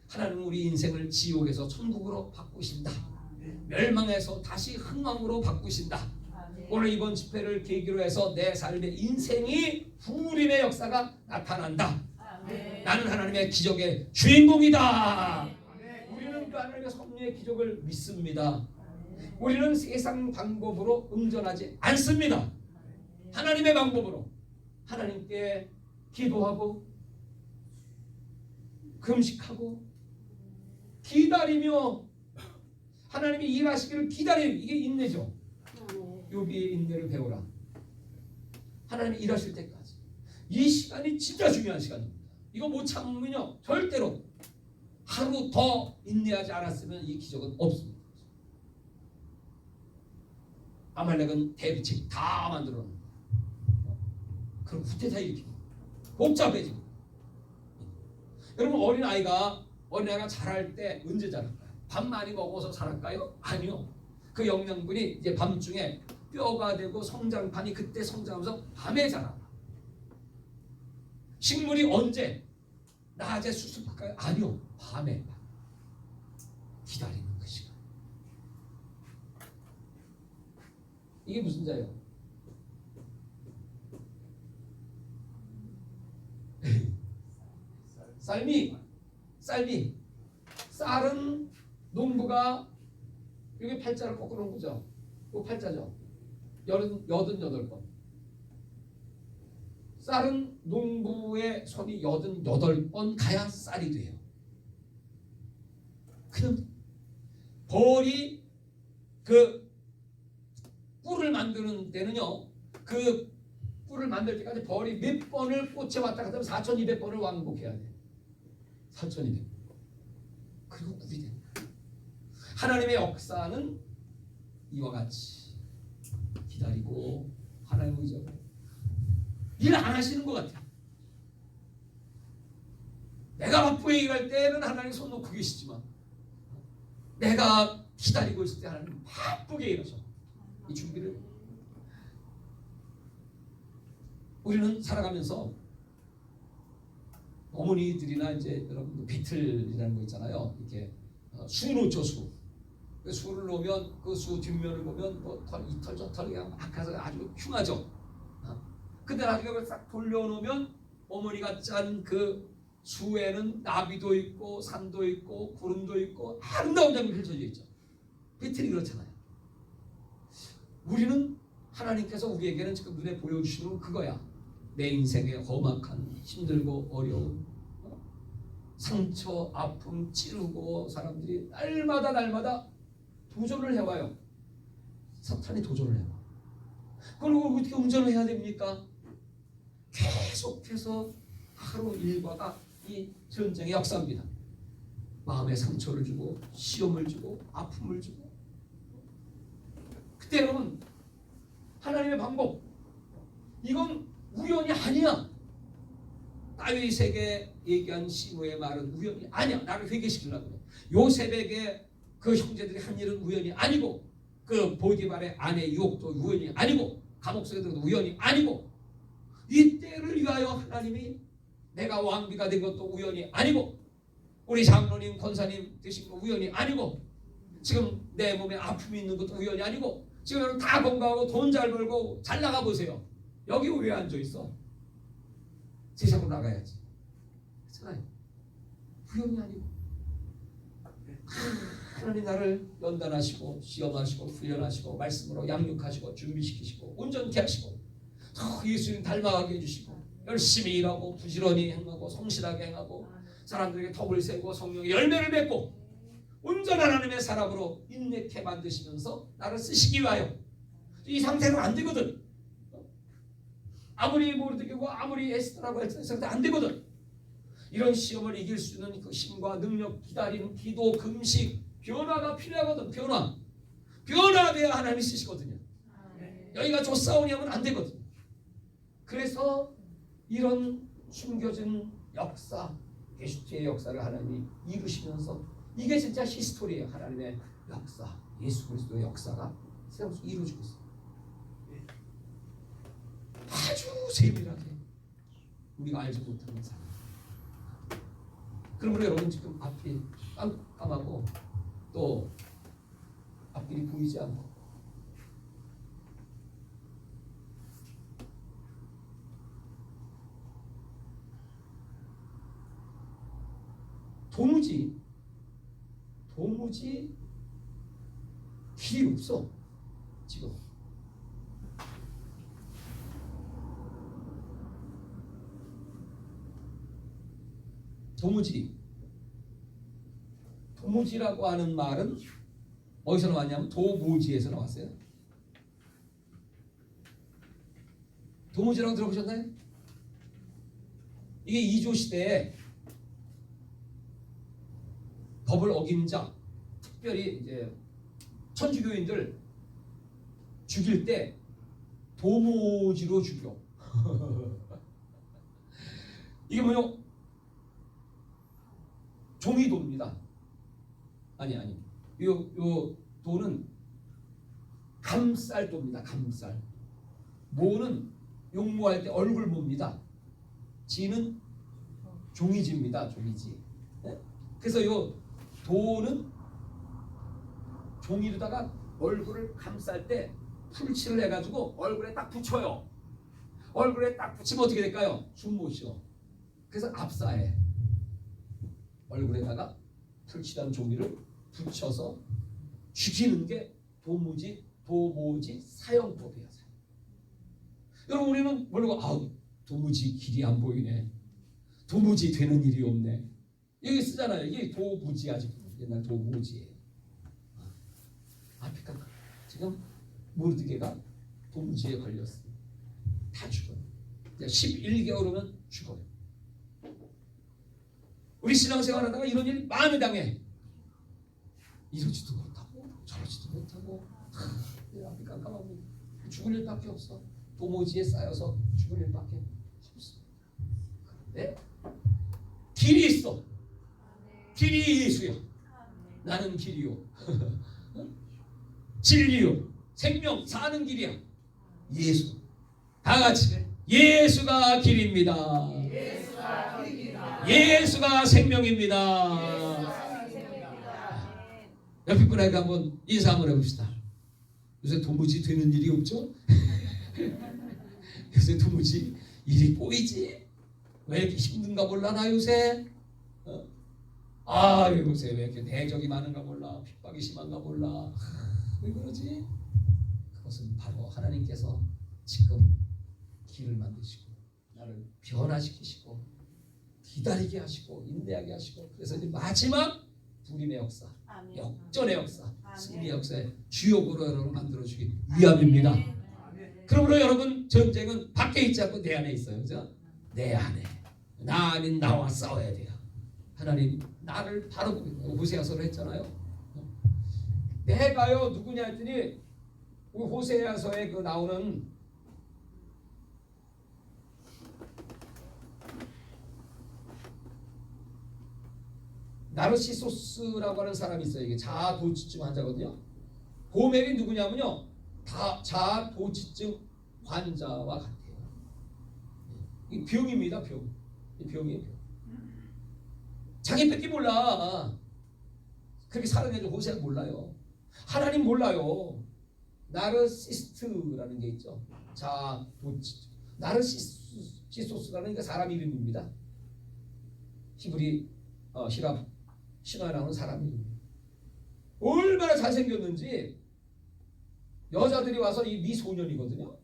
하나님은 우리 인생을 지옥에서 천국으로 바꾸신다. 멸망에서 다시 흥왕으로 바꾸신다. 오늘 이번 집회를 계기로 해서 내 삶의 인생이 부림의 역사가 나타난다. 나는 하나님의 기적의 주인공이다. 우리는 우리도 하나님의 섭리의 기적을 믿습니다. 우리는 세상 방법으로 응전하지 않습니다. 하나님의 방법으로 하나님께 기도하고 금식하고 기다리며 하나님이 일하시기를 기다리는 이게 인내죠. 욥기의 인내를 배우라. 하나님이 일하실 때까지. 이 시간이 진짜 중요한 시간입니다. 이거 못 참으면요 절대로 하루 더 인내하지 않았으면 이 기적은 없습니다. 아말렉은 대비책 다 만들어 놨습니다. 그럼 후퇴사 일으키고 복잡해지고. 여러분 어린아이가 자랄 때 언제 자랄까요? 밥 많이 먹어서 자랄까요? 아니요. 그 영양분이 이제 밤중에 뼈가 되고 성장판이 그때 성장하면서 밤에 자라. 식물이 언제? 낮에 수습할까요? 아니요. 밤에. 기다리는 그 시간. 이게 무슨 자예요? 쌀미. 쌀은 농부가 이게 팔자를 거꾸로 놓은 거죠. 이거 팔자죠. 88번. 쌀은 농부의 손이 88번 가야 쌀이 돼요. 그럼 벌이 그 꿀을 만드는 데는요. 그 꿀을 만들 때까지 벌이 몇 번을 꽃에 왔다 갔다 하면 4200번을 왕복해야 돼. 4200번. 그리고 꿀이 됩니다. 하나님의 역사는 이와 같이 기다리고 하나님 의지하고 일 안 하시는 것 같아요. 내가 바쁘게 일할 때는 하나님 손 놓고 계시지만 내가 기다리고 있을 때 하나님 바쁘게 일하셔. 이 준비를 우리는 살아가면서 어머니들이나 이제 여러분들 비틀이라는 거 있잖아요. 이렇게 수 놓죠 수. 그 수를 놓으면 그 수 뒷면을 보면 뭐 이 털 저 털 그냥 막 가서 아주 흉하죠. 근데 나중에 그걸 싹 돌려놓으면 어머니가 짠 그 수에는 나비도 있고 산도 있고 구름도 있고 아름다운 장면이 펼쳐져 있죠. 비틀이 그렇잖아요. 우리는 하나님께서 우리에게는 지금 눈에 보여주시는 건 그거야. 내 인생의 험악한 힘들고 어려운 상처 아픔 찌르고 사람들이 날마다 도전을 해와요. 사탄이 도전을 해와. 그리고 어떻게 운전을 해야 됩니까? 계속해서 하루 일과가 이 전쟁의 역사입니다. 마음에 상처를 주고 시험을 주고 아픔을 주고. 그때 여러분 하나님의 방법 이건 우연이 아니야. 다윗에게 얘기한 시므의 말은 우연이 아니야. 나를 회개시키려고 그래. 요셉에게 그 형제들이 한 일은 우연이 아니고 그 보디발의 아내 유혹도 우연이 아니고 감옥 속에 들어도 우연이 아니고 이 때를 위하여 하나님이 내가 왕비가 된 것도 우연이 아니고 우리 장로님 권사님 되신 거 우연이 아니고 지금 내 몸에 아픔이 있는 것도 우연이 아니고 지금 여러분 다 건강하고 돈 잘 벌고 잘 나가 보세요. 여기 왜 앉아 있어? 세상으로 나가야지. 그렇잖아요. 우연이 아니고 하나님 나를 연단하시고 시험하시고 훈련하시고 말씀으로 양육하시고 준비시키시고 온전케 하시고 예수님 닮아가게 해주시고 열심히 일하고 부지런히 행하고 성실하게 행하고 사람들에게 덕을 세우고 성령의 열매를 맺고 온전한 하나님의 사람으로 인내케 만드시면서 나를 쓰시기 위하여. 이 상태로 안 되거든. 아무리 모르겠고 아무리 애쓰라고 해도 안 되거든. 이런 시험을 이길 수 있는 그 힘과 능력, 기다림, 기도, 금식, 변화가 필요하거든. 변화돼야 하나님이 쓰시거든요. 여기가 조싸우니 하면 안 되거든. 그래서 이런 숨겨진 역사, 게슈트의 역사를 하나님이 이루시면서 이게 진짜 히스토리예요. 하나님의 역사, 예수 그리스도의 역사가 세상에서 이루어지고 있어요. 아주 세밀하게 우리가 알지 못하는 삶. 그러므로 여러분 지금 앞이 깜깜하고 또 앞길이 보이지 않고 도무지 길이 없어 지금. 도무지라고 하는 말은 어디서 나왔냐면 도무지에서 나왔어요. 도무지라고 들어보셨나요? 이게 이조 시대에 법을 어긴 자, 특별히 이제 천주교인들 죽일 때 도무지로 죽여. 이게 뭐요? 종이도입니다. 아니. 요 도는 감쌀도입니다. 감쌀. 모는 용모할 때 얼굴 모입니다. 지는 종이지입니다. 종이지. 네? 그래서 요 도는 종이로다가 얼굴을 감쌀 때 풀칠을 해가지고 얼굴에 딱 붙여요. 얼굴에 딱 붙이면 어떻게 될까요? 숨 못 쉬어. 그래서 압사해. 얼굴에다가 풀칠한 종이를 붙여서 죽이는 게 도무지 사형법이야. 여러분 우리는 모르고 도무지 길이 안 보이네. 도무지 되는 일이 없네. 여기 쓰잖아요. 이게 도무지야 지금. 옛날 도무지예요. 아프리카 지금 모르드게가 도무지에 걸렸어. 다 죽어요. 11개월 오면 죽어요. 우리 신앙생활하다가 이런 일이 많이 당해. 이러지도 못하고 저러지도 못하고 앞이 깜깜하고 죽을 일밖에 없어. 도무지에 쌓여서 죽을 일밖에 없어. 그런데 길이 있어. 길이 예수야. 나는 길이요. 진리요. 생명 사는 길이야. 예수. 다 같이 예수가 길입니다. 예수가 생명입니다. 옆에 분에게 한번 인사 한번 해봅시다. 요새 도무지 되는 일이 없죠? 요새 도무지 일이 꼬이지? 왜 이렇게 힘든가 몰라 나 요새? 요새 왜 이렇게 대적이 많은가 몰라? 핍박이 심한가 몰라? 왜 그러지? 그것은 바로 하나님께서 지금 길을 만드시고 나를 변화시키시고 기다리게 하시고 인내하게 하시고 그래서 이제 마지막 불임의 역사, 역전의 역사, 승리의 역사의 주역으로 여러분을 만들어주기 위함입니다. 그러므로 여러분 전쟁은 밖에 있지 않고 내 안에 있어요. 그죠? 내 안에. 나 아닌 나와 싸워야 돼요. 하나님 나를 바로 보고 호세아서로 했잖아요. 내가요 누구냐 했더니 호세아서에 그 나오는 나르시소스라고 하는 사람이 있어요. 이게 자아도취증 환자거든요. 고멜이 누구냐면요, 다 자아도취증 환자와 같아요. 이 병입니다, 병. 이 병이에요, 병. 자기 뺏기 몰라. 그렇게 살아내는 호세가 몰라요. 하나님 몰라요. 나르시스트라는 게 있죠. 자아도취증. 나르시소스라는 게 사람 이름입니다. 히브리 히랍 신화에 나오는 사람 이름. 얼마나 잘생겼는지 여자들이 와서 이 미소년이거든요.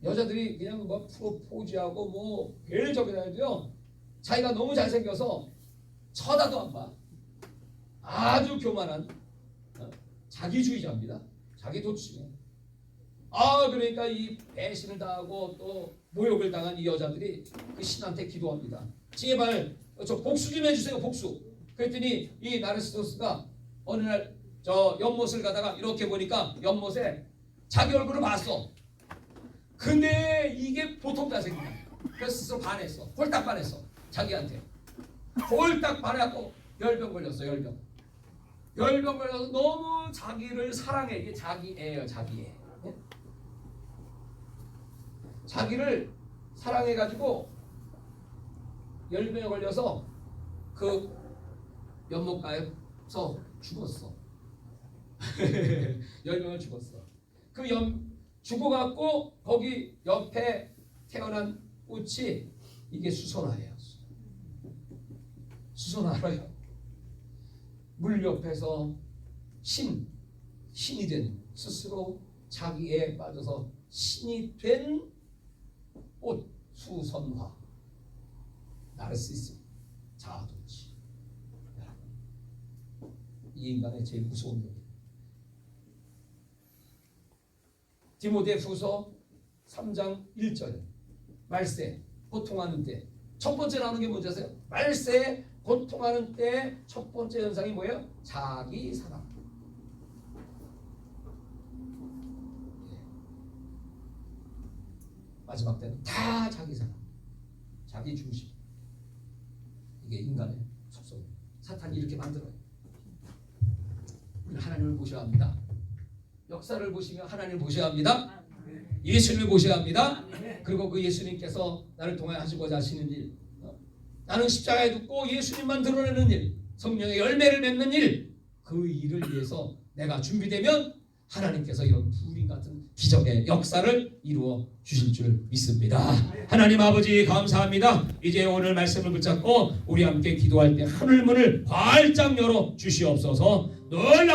여자들이 그냥 뭐 프로포즈하고 뭐 별적이라 해도요 자기가 너무 잘생겨서 쳐다도 안 봐. 아주 교만한 자기주의자입니다. 자기도취. 그러니까 이 배신을 당하고 또 모욕을 당한 이 여자들이 그 신한테 기도합니다. 제발 저 복수 좀 해주세요. 복수. 그랬더니 이 나르시소스가 어느 날 저 연못을 가다가 이렇게 보니까 연못에 자기 얼굴을 봤어. 근데 이게 보통 잘생긴다. 그래서 스스로 반했어. 홀딱 반했어. 자기한테 홀딱 반해갖고 열병 걸렸어. 열병 걸려서 너무 자기를 사랑해. 이게 자기애예요. 자기애. 자기를 사랑해가지고 열병에 걸려서 그 연못가에서 죽었어. 열병을 죽었어. 그 죽어갖고 거기 옆에 태어난 꽃이 이게 수선화예요. 수선화로요. 물 옆에서 신이 된 스스로 자기에 빠져서 신이 된 꽃 수선화 나르시스 자아도취. 이 인간의 제일 무서운 놈이에요. 디모데후서 3장 1절 말세 고통하는 때 첫 번째 나오는 게 뭔지 아세요? 말세 고통하는 때 첫 번째 현상이 뭐예요? 자기 사랑. 마지막 때는 다 자기 사랑, 자기 중심. 이게 인간의 속성이에요. 사탄이 이렇게 만들어요. 우리는 하나님을 보셔야 합니다. 역사를 보시면 하나님을 보셔야 합니다. 예수님을 보셔야 합니다. 그리고 그 예수님께서 나를 통하여 하시고자 하시는 일, 나는 십자가에 죽고 예수님만 드러내는 일, 성령의 열매를 맺는 일, 그 일을 위해서 내가 준비되면 하나님께서 이런 불임 같은 기적의 역사를 이루어 주실 줄 믿습니다. 하나님 아버지 감사합니다. 이제 오늘 말씀을 붙잡고 우리 함께 기도할 때 하늘문을 활짝 열어 주시옵소서. 놀라